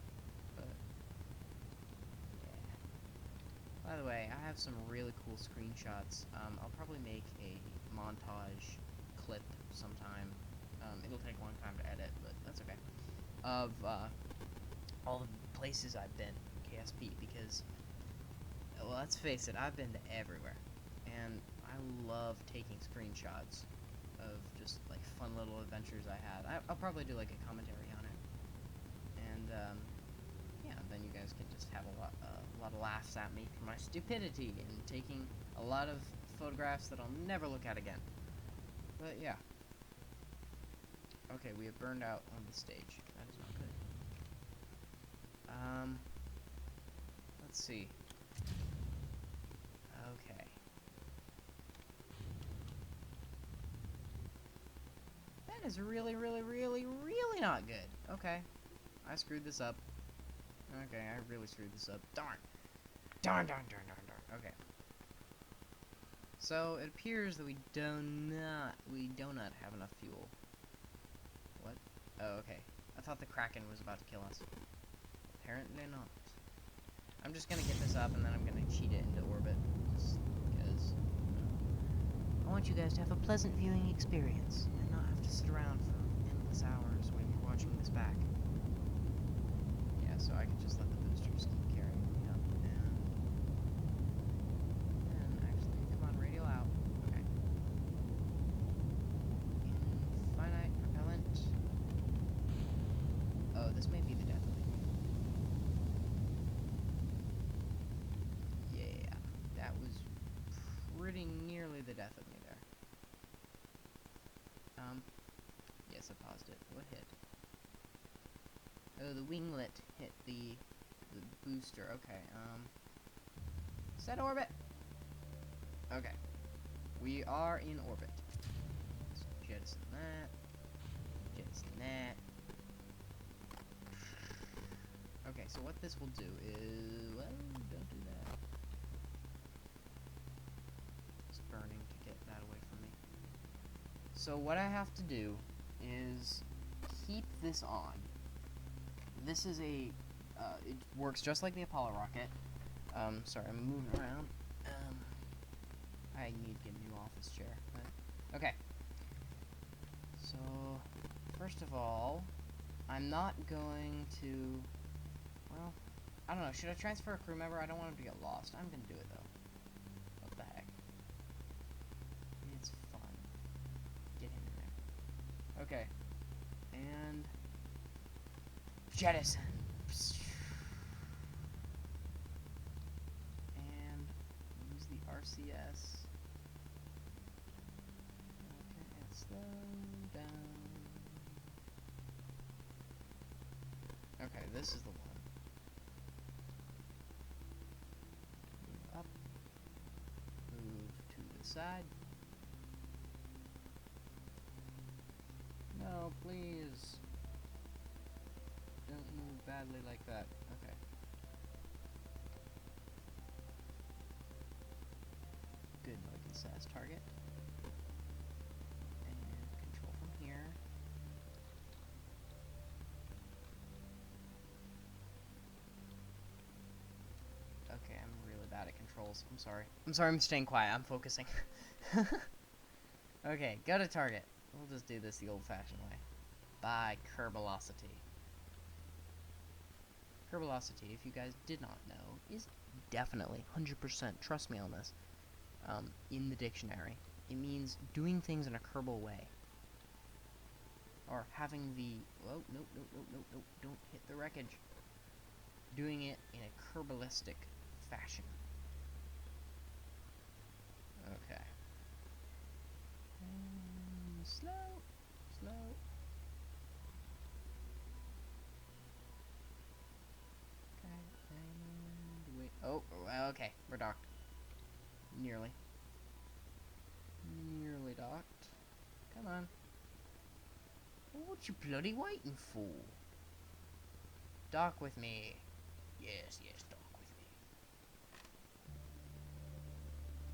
Speaker 1: But, yeah. By the way, I have some really cool screenshots. I'll probably make a montage clip sometime. It'll take a long time to edit, but that's okay. Of all the places I've been, KSP, because, well, let's face it, I've been to everywhere, and I love taking screenshots of just, like, fun little adventures I had. I'll probably do, like, a commentary on it, and, yeah, then you guys can just have a lot of laughs at me for my stupidity and taking a lot of photographs that I'll never look at again. But, yeah. Okay, we have burned out on the stage. That is not good. Let's see. Okay. That is really, really, really, really not good. Okay. I screwed this up. Okay, I really screwed this up. Darn. Darn, darn, darn, darn, darn. Okay. So, it appears that we do not have enough fuel. What? Oh, okay. I thought the Kraken was about to kill us. Apparently not. I'm just gonna get this up and then I'm gonna cheat it into orbit. Just because I want you guys to have a pleasant viewing experience and not have to sit around for endless hours when you're watching this back. Yeah, so I can just let the boosters keep carrying me up and actually, come on, radial out. Okay. Infinite propellant. Oh, this may be the death of me. Yes, I paused it. What hit? Oh, the winglet hit the booster. Okay, set orbit! Okay. We are in orbit. Let's jettison that. Jettison that. Okay, so what this will do is... Well, don't do that. It's burning to get that away from me. So what I have to do is keep this on. This is a... it works just like the Apollo rocket. Sorry, I'm moving around. I need to get a new office chair. But, okay. So, first of all, I'm not going to... Well, I don't know. Should I transfer a crew member? I don't want him to get lost. I'm gonna do it, though. What the heck? It's fun. Get him in there. Okay. And... jettison. And use the RCS. Okay, and slow down. Okay, this is the one. Move up. Move to the side. No, please. Don't move badly like that. Okay. Good, no, I can set as target. And control from here. Okay, I'm really bad at controls. I'm sorry. I'm staying quiet. I'm focusing. Okay, go to target. We'll just do this the old-fashioned way. By Kerbalocity. Kerbalocity, if you guys did not know, is definitely 100%, trust me on this, in the dictionary. It means doing things in a Kerbal way. Or having the... Oh, nope, don't hit the wreckage. Doing it in a Kerbalistic fashion. Okay. And slow. Okay, and wait. Oh, okay, we're docked. Nearly docked. Come on. What you bloody waiting for? Dock with me. Yes, dock with me.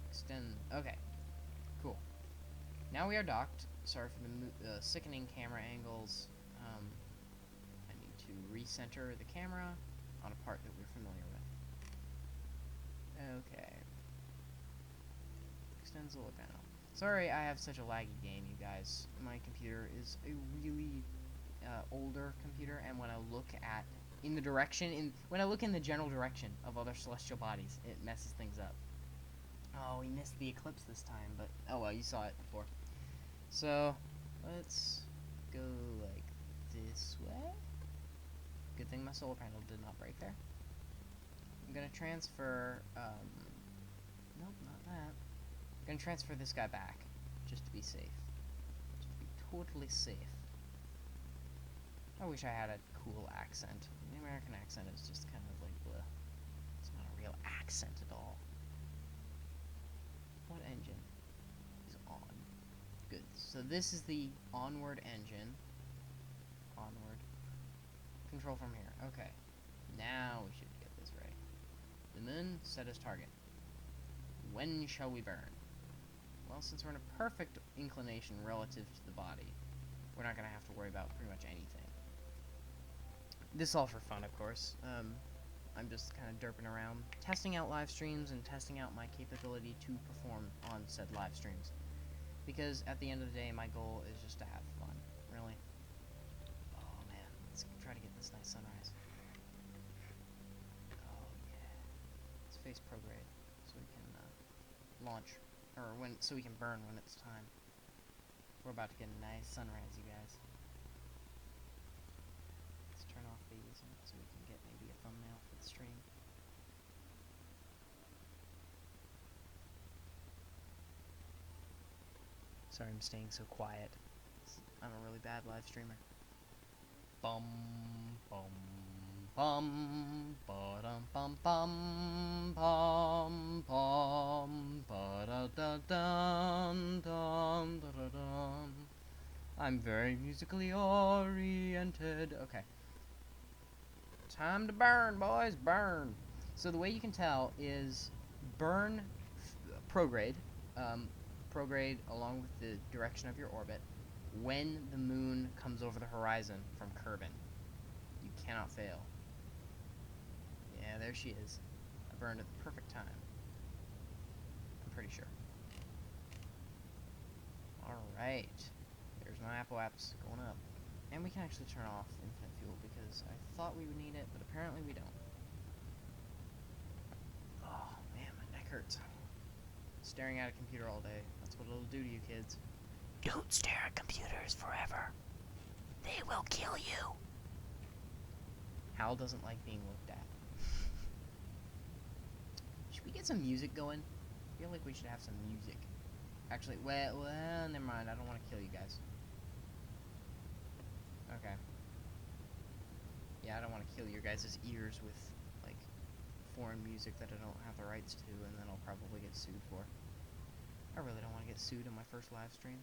Speaker 1: Extend. Okay. Cool. Now we are docked. Sorry for the sickening camera angles. I need to recenter the camera on a part that we're familiar with. Okay. Extend solar panel. Sorry I have such a laggy game, you guys. My computer is a really older computer, and when I look at when I look in the general direction of other celestial bodies, it messes things up. Oh, we missed the eclipse this time, but oh well, you saw it before. So, let's go like this way. Good thing my solar panel did not break there. I'm gonna transfer, nope, not that. I'm gonna transfer this guy back, just to be safe. Just to be totally safe. I wish I had a cool accent. The American accent is just kind of like, bleh. It's not a real accent at all. What engine is on? Good. So this is the onward engine. Onward. Control from here. Okay. Now we should get this right. The moon set as target. When shall we burn? Well, since we're in a perfect inclination relative to the body, we're not going to have to worry about pretty much anything. This is all for fun, of course. I'm just kind of derping around, testing out live streams and testing out my capability to perform on said live streams. Because at the end of the day, my goal is just to have fun, really. Oh man, let's try to get this nice sunrise. Oh yeah. Let's face prograde, so we can launch, or so we can burn when it's time. We're about to get a nice sunrise, you guys. Let's turn off these so we can get maybe a thumbnail for the stream. Sorry I'm staying so quiet. I'm a really bad live streamer. Bum bum bum ba-dum bum bum bum bum ba-da-da-dun dun da-da-dun. I'm very musically oriented. Okay. Time to burn, boys, burn. So the way you can tell is burn prograde, prograde along with the direction of your orbit when the moon comes over the horizon from Kerbin. You cannot fail. Yeah, there she is. I burned at the perfect time. I'm pretty sure. Alright. There's my Apple apps going up. And we can actually turn off infinite fuel because I thought we would need it, but apparently we don't. Oh, man, my neck hurts. Staring at a computer all day. That's what it'll do to you kids. Don't stare at computers forever. They will kill you. Hal doesn't like being looked at. Should we get some music going? I feel like we should have some music. Actually, well, never mind. I don't want to kill you guys. Okay. Yeah, I don't want to kill your guys' ears with, like, foreign music that I don't have the rights to, and then I'll probably get sued for. I really don't want to get sued on my first live stream.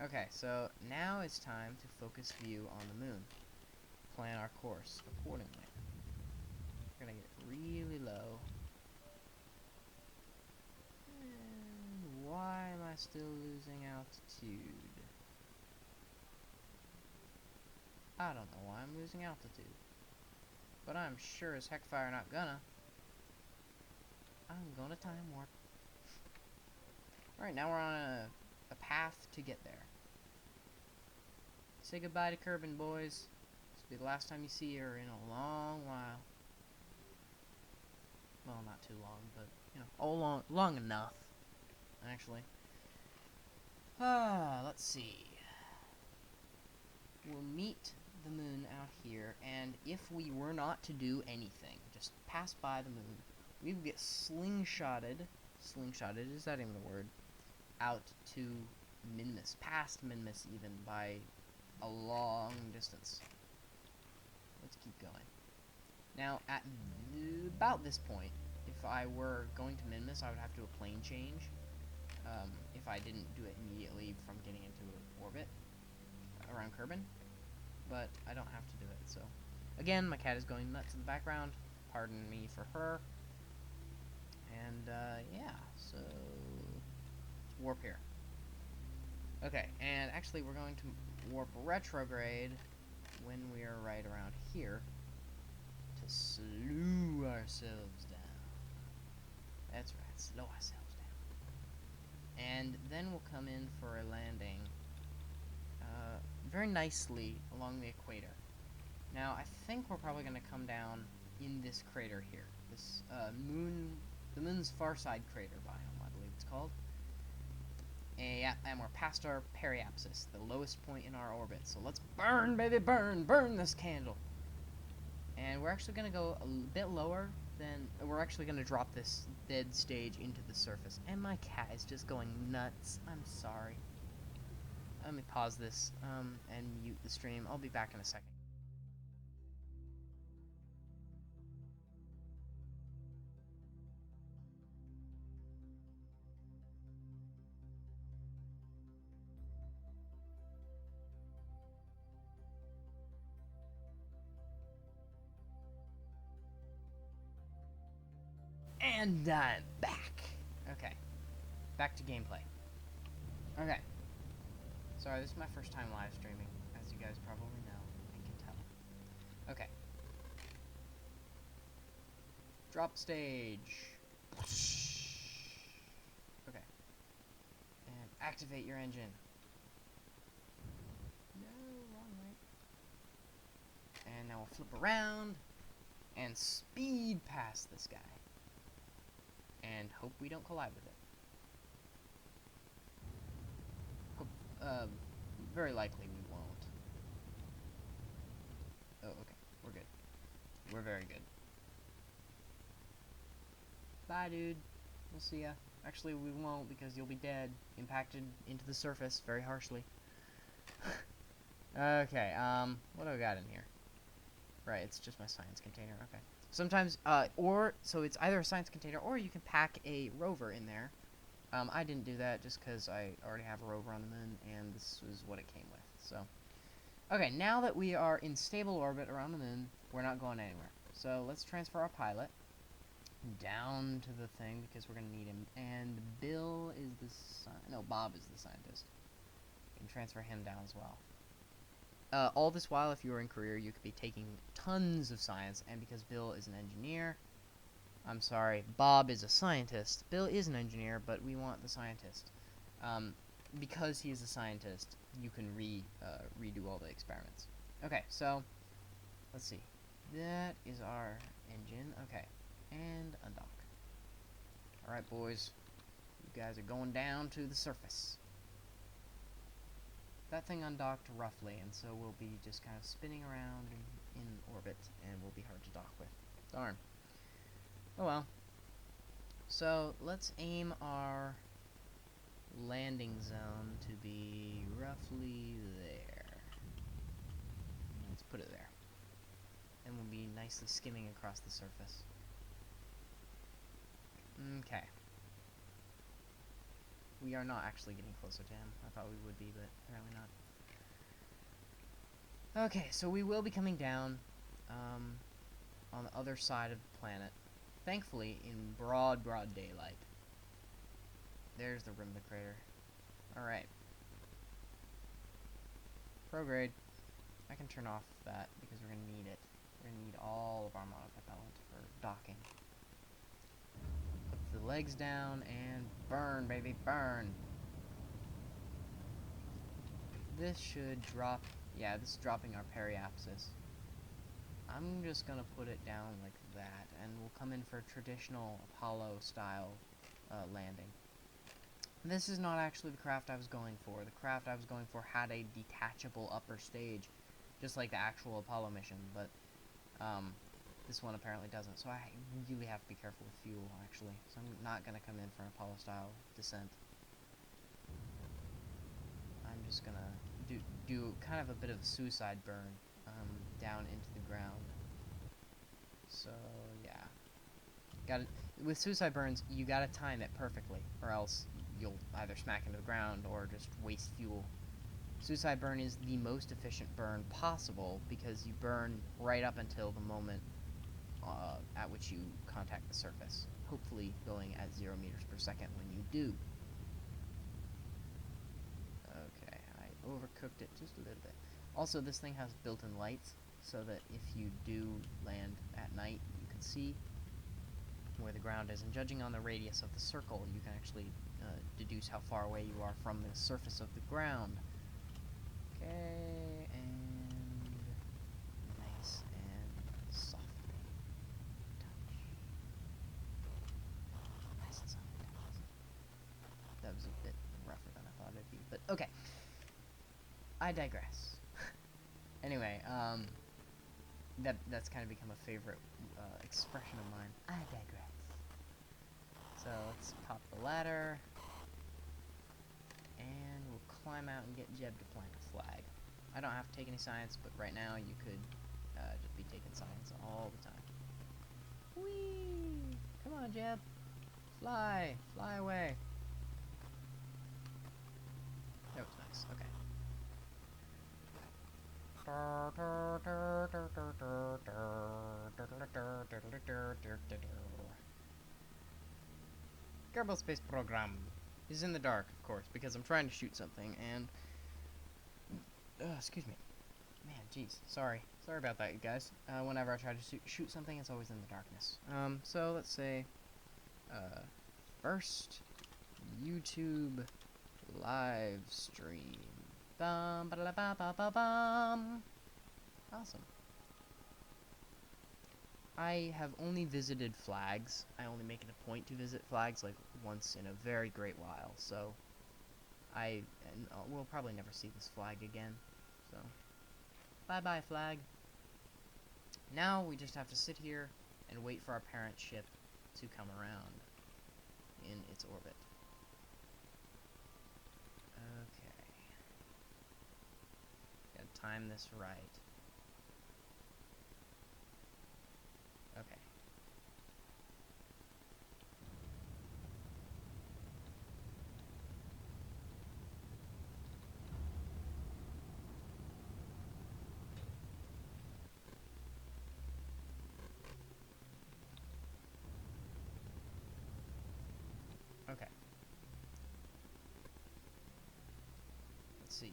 Speaker 1: Okay, so now it's time to focus view on the moon. Plan our course accordingly. We're gonna get really low. And why am I still losing altitude? I don't know why I'm losing altitude. But I'm sure as heck fire not gonna. I'm gonna time warp. Alright, now we're on a path to get there. Say goodbye to Kerbin, boys. This will be the last time you see her in a long while. Well, not too long, but, you know, long enough, actually. Let's see. We'll meet the moon out here, and if we were not to do anything, just pass by the moon, we would get slingshotted, is that even a word, out to Minmus, past Minmus even, by a long distance. Let's keep going. Now, at about this point, if I were going to Minmus, I would have to do a plane change, if I didn't do it immediately from getting into orbit around Kerbin, but I don't have to do it, so. Again, my cat is going nuts in the background, pardon me for her, and, yeah, so, let's warp here. Okay, and actually we're going to warp retrograde when we are right around here to slow ourselves down. That's right, slow ourselves down. And then we'll come in for a landing very nicely along the equator. Now, I think we're probably going to come down in this crater here. This the moon's far side crater biome, I believe it's called. And we're past our periapsis, the lowest point in our orbit. So let's burn, baby, burn! Burn this candle! And we're actually going to go a bit lower than... We're actually going to drop this dead stage into the surface. And my cat is just going nuts. I'm sorry. Let me pause this and mute the stream. I'll be back in a second. And I'm back. Okay. Back to gameplay. Okay. Sorry, this is my first time live streaming, as you guys probably know and can tell. Okay. Drop stage. Okay. And activate your engine. No, wrong way. And now we'll flip around and speed past this guy. And hope we don't collide with it. Very likely we won't. Oh, okay. We're good. We're very good. Bye, dude. We'll see ya. Actually, we won't because you'll be dead, impacted into the surface very harshly. Okay, what do I got in here? Right, it's just my science container, okay. Sometimes, so it's either a science container or you can pack a rover in there. I didn't do that just because I already have a rover on the moon, and this was what it came with, so. Okay, now that we are in stable orbit around the moon, we're not going anywhere. So let's transfer our pilot down to the thing because we're going to need him. And Bill is the Bob is the scientist. You can transfer him down as well. All this while, if you were in career, you could be taking tons of science, and because Bill is an engineer, I'm sorry, Bob is a scientist. Bill is an engineer, but we want the scientist. Because he is a scientist, you can redo all the experiments. Okay, so let's see. That is our engine. Okay, and undock. All right, boys, you guys are going down to the surface. That thing undocked roughly, and so we'll be just kind of spinning around in orbit, and will be hard to dock with. Darn. Oh well. So let's aim our landing zone to be roughly there. Let's put it there. And we'll be nicely skimming across the surface. Okay. We are not actually getting closer to him. I thought we would be, but apparently not. Okay, so we will be coming down on the other side of the planet. Thankfully, in broad daylight. There's the rim of the crater. Alright. Prograde. I can turn off that because we're going to need it. We're going to need all of our monopropellant for docking. Put the legs down and burn, baby, burn. This should drop. Yeah, this is dropping our periapsis. I'm just going to put it down like that, and we'll come in for a traditional Apollo-style landing. This is not actually the craft I was going for. The craft I was going for had a detachable upper stage, just like the actual Apollo mission, but this one apparently doesn't, so I really have to be careful with fuel, actually. So I'm not going to come in for an Apollo-style descent. I'm just going to do kind of a bit of a suicide burn down into the ground. So, yeah. With suicide burns, you gotta time it perfectly, or else you'll either smack into the ground or just waste fuel. Suicide burn is the most efficient burn possible because you burn right up until the moment at which you contact the surface, hopefully going at 0 meters per second when you do. Okay, I overcooked it just a little bit. Also, this thing has built-in lights, so that if you do land at night, you can see where the ground is. And judging on the radius of the circle, you can actually deduce how far away you are from the surface of the ground. Okay, and nice and softly touch. Nice and softly touch. That was a bit rougher than I thought it'd be, but okay. I digress. Anyway, that's kind of become a favorite expression of mine. I digress. So let's pop the ladder, and we'll climb out and get Jeb to plant a flag. I don't have to take any science, but right now you could just be taking science all the time. Whee! Come on, Jeb. Fly! Fly away. That was nice. Okay. Kerbal Space Program is in the dark, of course, because I'm trying to shoot something, and excuse me. Man, jeez, sorry about that, you guys. Whenever I try to shoot something, it's always in the darkness. So let's say, first YouTube live stream. Bum ba da ba ba ba bum. Awesome. I have only visited flags. I only make it a point to visit flags like once in a very great while. So we'll probably never see this flag again. So bye bye flag. Now we just have to sit here and wait for our parent ship to come around in its orbit. Okay. Gotta time this right. Okay. Okay. Let's see.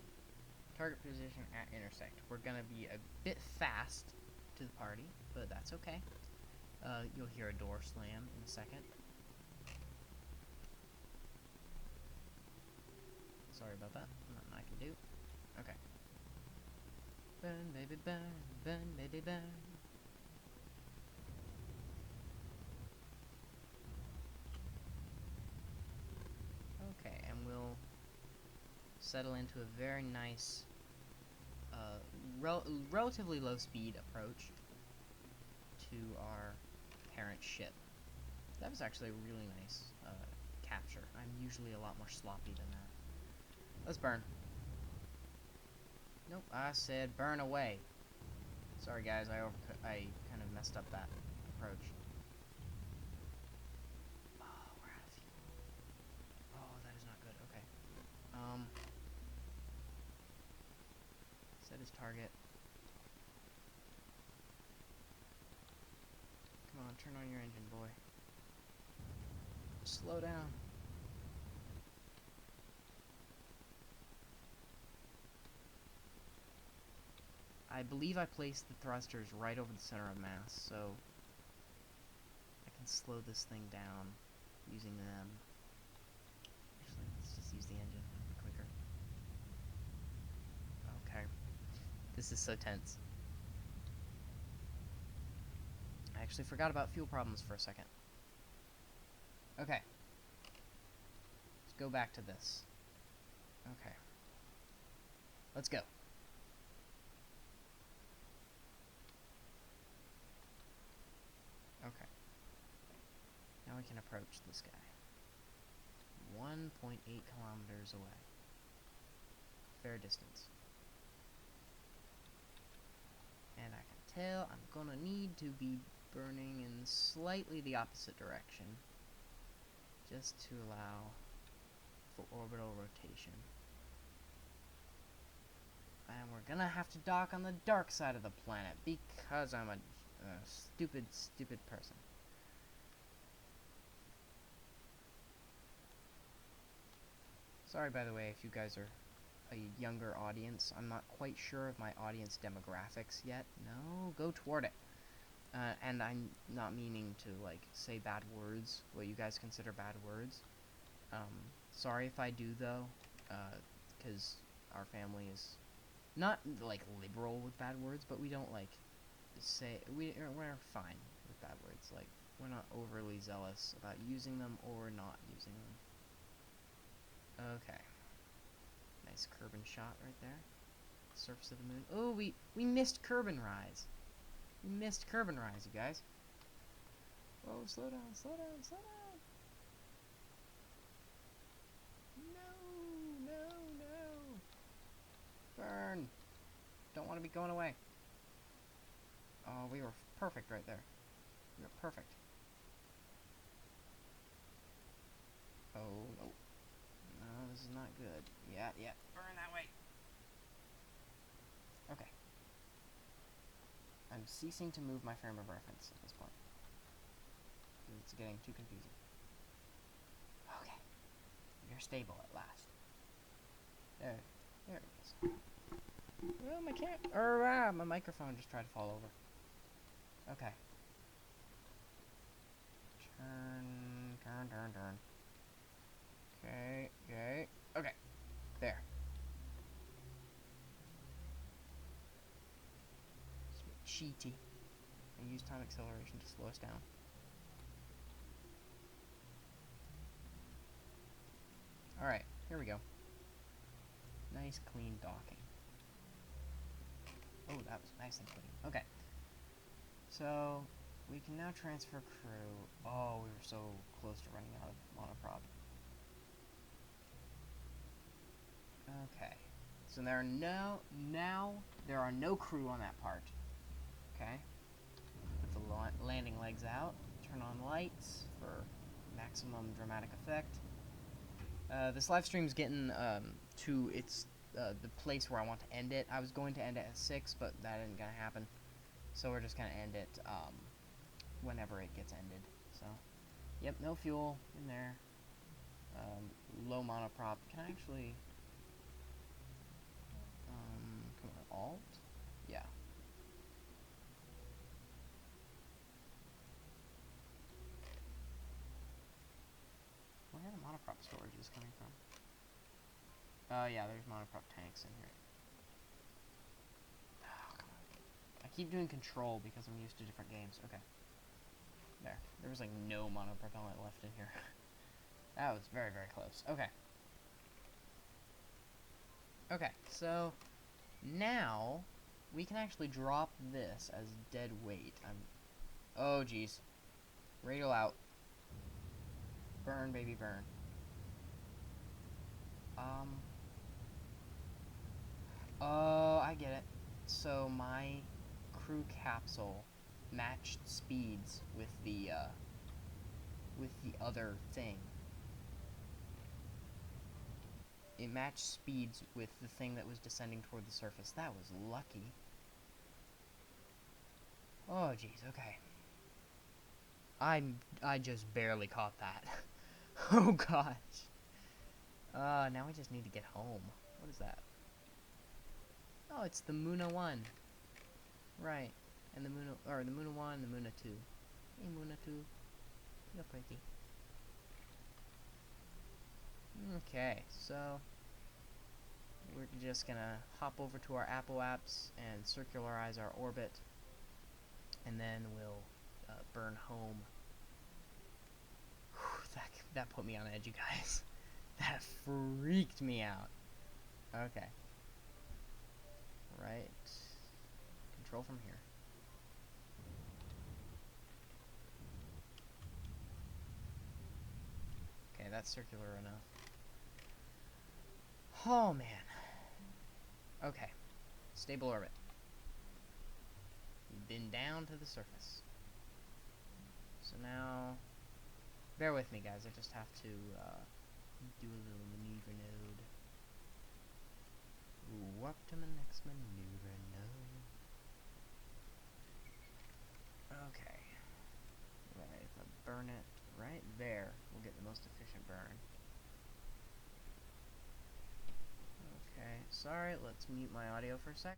Speaker 1: Target position at intersect. We're gonna be a bit fast to the party, but that's okay. You'll hear a door slam in a second. Sorry about that. Nothing I can do. Okay. Burn, baby, burn. Burn, baby, burn. Okay, and we'll settle into a very nice, relatively low speed approach to our parent ship. That was actually a really nice capture. I'm usually a lot more sloppy than that. Let's burn. Nope, I said burn away. Sorry guys, I kind of messed up that approach. Oh, we're out of fuel. Oh, that is not good. Okay. Set his target. Come on, turn on your engine, boy. Slow down. I believe I placed the thrusters right over the center of mass, so I can slow this thing down using them. Actually, let's just use the engine. It'll be quicker. Okay. This is so tense. I actually forgot about fuel problems for a second. Okay. Let's go back to this. Okay. Let's go. Okay. Now we can approach this guy. 1.8 kilometers away. Fair distance. And I can tell I'm gonna need to be burning in slightly the opposite direction, just to allow for orbital rotation. And we're gonna have to dock on the dark side of the planet, because I'm a stupid, stupid person. Sorry, by the way, if you guys are a younger audience. I'm not quite sure of my audience demographics yet. No, go toward it. And I'm not meaning to, like, say bad words, what you guys consider bad words. Sorry if I do, though, because our family is not, like, liberal with bad words, but we don't, like, say, we're fine with bad words. Like, we're not overly zealous about using them or not using them. Okay. Nice Kerbal shot right there. Surface of the moon. Oh, we missed Kerbal rise. We missed Kerbal rise, you guys. Whoa, slow down, slow down, slow down. No, no, no. Burn. Don't want to be going away. Oh, we were perfect right there. We were perfect. Oh, no. No, this is not good. Yeah, burn that way. Okay. I'm ceasing to move my frame of reference at this point. It's getting too confusing. Okay. You're stable at last. There it is. Well, my microphone just tried to fall over. Okay. Turn. Okay. There. Cheaty. I use time acceleration to slow us down. Alright, here we go. Nice clean docking. Oh, that was nice and clean. Okay. So, we can now transfer crew. Oh, we were so close to running out of monoprop. Okay. So now there are no crew on that part. Okay. Put the landing legs out. Turn on lights for maximum dramatic effect. This live stream's getting to its the place where I want to end it. I was going to end it at 6, but that isn't gonna happen. So we're just gonna end it whenever it gets ended. So, yep, no fuel in there. Low monoprop. Can I actually? Come on, Alt. Yeah. Where are the monoprop storages coming from? Yeah, there's monoprop tanks in here. Oh, come on. I keep doing control because I'm used to different games. Okay. There was like no monopropellant left in here. That was very, very close. Okay. Okay, so now we can actually drop this as dead weight. Oh, geez. Radial out. Burn, baby, burn. Oh, I get it. So my crew capsule matched speeds with the other thing. It matched speeds with the thing that was descending toward the surface. That was lucky. Oh, jeez, okay. I just barely caught that. Oh, gosh. Now we just need to get home. What is that? Oh, it's the Muna 1. Right. And the Muna 1 and the Muna 2. Hey, Muna 2. You're pretty. Okay, so we're just gonna hop over to our Apple apps and circularize our orbit, and then we'll burn home. Whew, that put me on edge, you guys. That freaked me out. Okay. Right. Control from here. Okay, that's circular enough. Oh, man. Okay. Stable orbit. We've been down to the surface. So now, bear with me, guys. I just have to do a little maneuver node. Ooh, up to my next maneuver node. Okay. Right, if I burn it right there, we'll get the most efficient burn. Okay, sorry, let's mute my audio for a sec.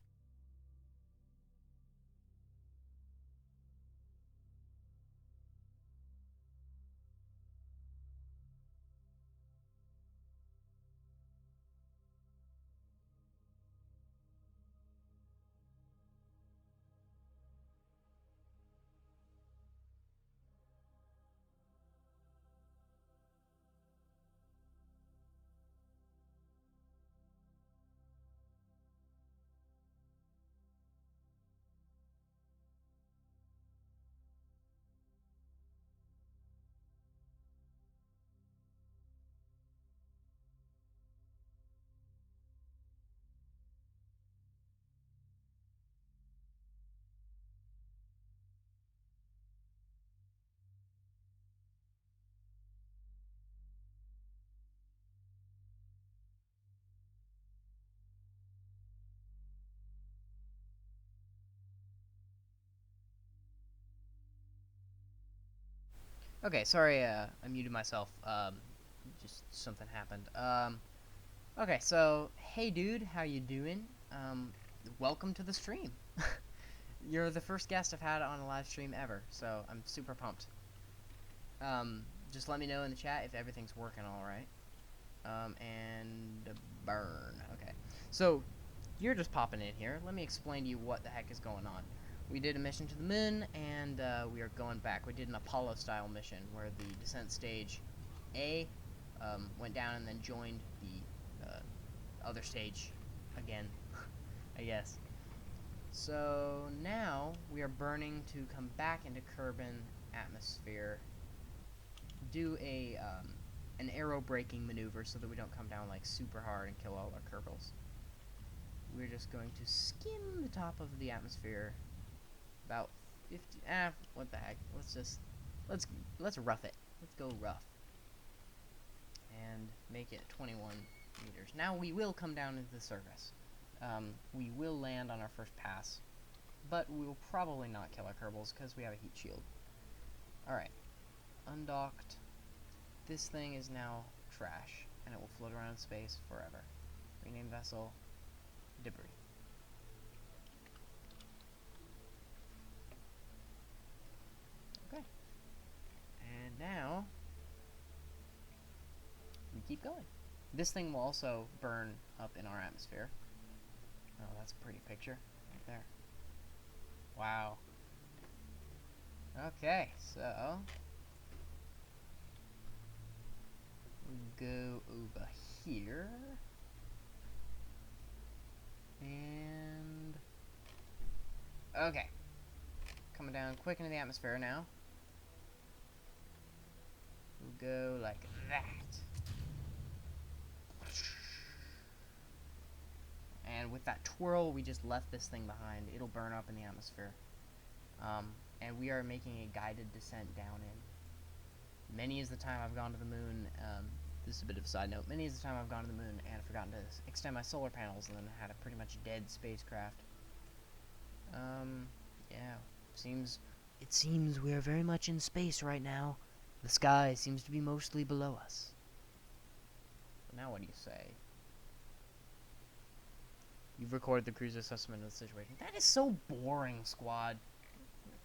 Speaker 1: Okay, sorry, I muted myself. Just something happened. Okay, so, hey dude, how you doing? Welcome to the stream. You're the first guest I've had on a live stream ever, so I'm super pumped. Just let me know in the chat if everything's working alright. And burn. Okay. So, you're just popping in here. Let me explain to you what the heck is going on. We did a mission to the moon, and we are going back. We did an Apollo-style mission where the descent stage A went down and then joined the other stage again, I guess. So now we are burning to come back into Kerbal atmosphere, do an aero braking maneuver so that we don't come down like super hard and kill all our Kerbals. we're just going to skim the top of the atmosphere about 50. What the heck? Let's let's rough it. Let's go rough and make it 21 meters. Now we will come down into the surface. We will land on our first pass, but we will probably not kill our Kerbals because we have a heat shield. Alright, undocked. This thing is now trash, and it will float around in space forever. Rename vessel, debris. Okay. And now, we keep going. This thing will also burn up in our atmosphere. Oh, that's a pretty picture right there. Wow. Okay, so we go over here and okay, coming down quick into the atmosphere now. We'll go like that. And with that twirl, we just left this thing behind. It'll burn up in the atmosphere. And we are making a guided descent down in. Many is the time I've gone to the moon. This is a bit of a side note. Many is the time I've gone to the moon and forgotten to extend my solar panels, and then had a pretty much dead spacecraft. Yeah. It seems we are very much in space right now. The sky seems to be mostly below us. But now what do you say? You've recorded the cruise assessment of the situation. That is so boring, Squad.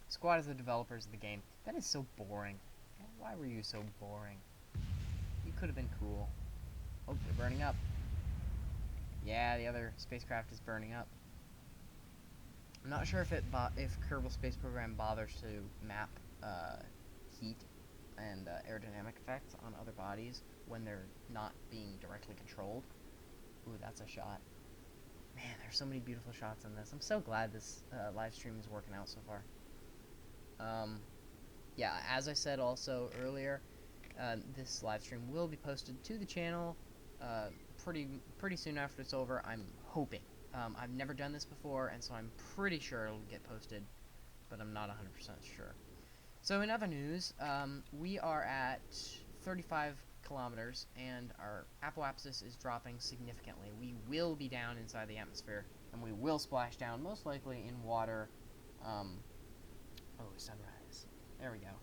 Speaker 1: Squad is the developers of the game. That is so boring. Why were you so boring? You could have been cool. Oh, they're burning up. Yeah, the other spacecraft is burning up. I'm not sure if Kerbal Space Program bothers to map heat and aerodynamic effects on other bodies when they're not being directly controlled. Ooh, that's a shot. Man, there's so many beautiful shots in this. I'm so glad this live stream is working out so far. Yeah, as I said also earlier, this live stream will be posted to the channel pretty soon after it's over. I'm hoping. I've never done this before, and so I'm pretty sure it'll get posted, but I'm not 100% sure. So in other news, we are at 35 kilometers, and our apoapsis is dropping significantly. We will be down inside the atmosphere, and we will splash down, most likely in water. Oh, sunrise. There we go.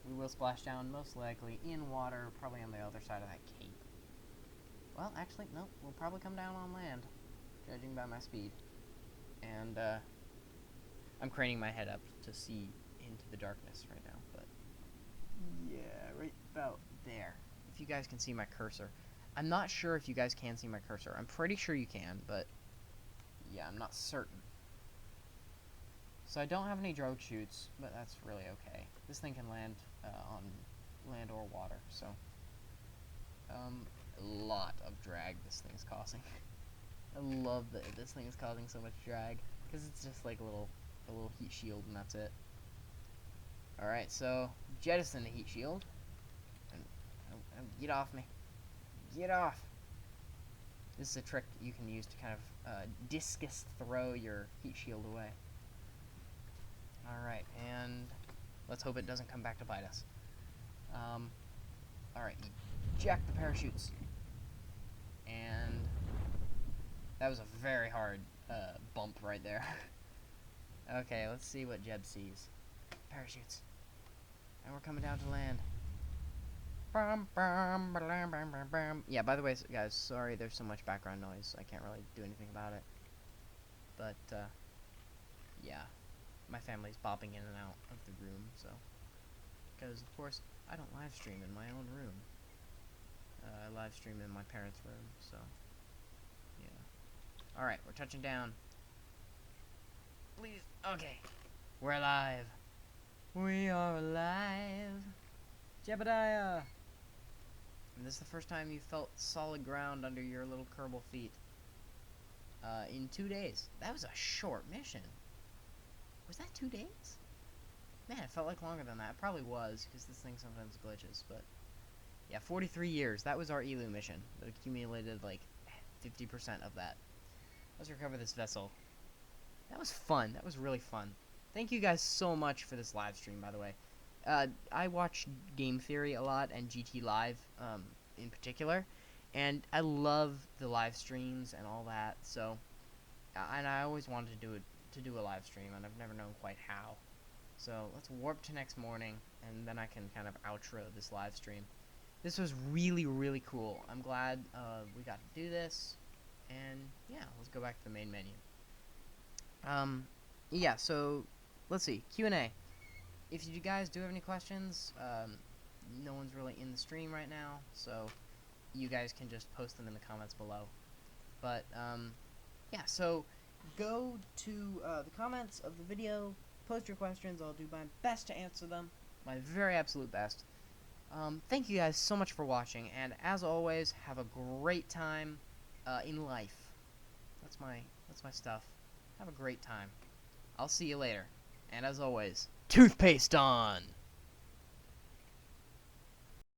Speaker 1: We will splash down, most likely in water, probably on the other side of that cape. Well, actually, no, we'll probably come down on land, judging by my speed. And, I'm craning my head up to see into the darkness right now, but yeah, right about there. If you guys can see my cursor. I'm not sure if you guys can see my cursor. I'm pretty sure you can, but yeah, I'm not certain. So I don't have any drogue chutes, but that's really okay. This thing can land on land or water, so a lot of drag this thing is causing. I love that this thing is causing so much drag, because it's just like a little heat shield and that's it. Alright, so jettison the heat shield. And get off me. Get off! This is a trick you can use to kind of discus throw your heat shield away. Alright, and let's hope it doesn't come back to bite us. Alright, eject the parachutes. And that was a very hard bump right there. Okay, let's see what Jeb sees. Parachutes. And we're coming down to land. Yeah, by the way, guys, sorry there's so much background noise. I can't really do anything about it. But, yeah. My family's bopping in and out of the room, so. Because, of course, I don't live stream in my own room. I live stream in my parents' room, so. Yeah. Alright, we're touching down. Please. Okay. We're alive. We are alive. Jebediah! And this is the first time you felt solid ground under your little Kerbal feet. In 2 days. That was a short mission. Was that 2 days? Man, it felt like longer than that. It probably was, because this thing sometimes glitches, but. Yeah, 43 years. That was our ELU mission. That accumulated, like, 50% of that. Let's recover this vessel. That was fun. That was really fun. Thank you guys so much for this live stream, by the way. I watch Game Theory a lot and GT Live in particular, and I love the live streams and all that. So, and I always wanted to do a live stream, and I've never known quite how. So let's warp to next morning, and then I can kind of outro this live stream. This was really, really cool. I'm glad we got to do this, and yeah, let's go back to the main menu. Yeah, so let's see, Q&A. If you guys do have any questions, no one's really in the stream right now, so you guys can just post them in the comments below. But, yeah, so go to the comments of the video, post your questions. I'll do my best to answer them, my very absolute best. Thank you guys so much for watching, and as always, have a great time in life. That's my stuff. Have a great time. I'll see you later. And as always, toothpaste on!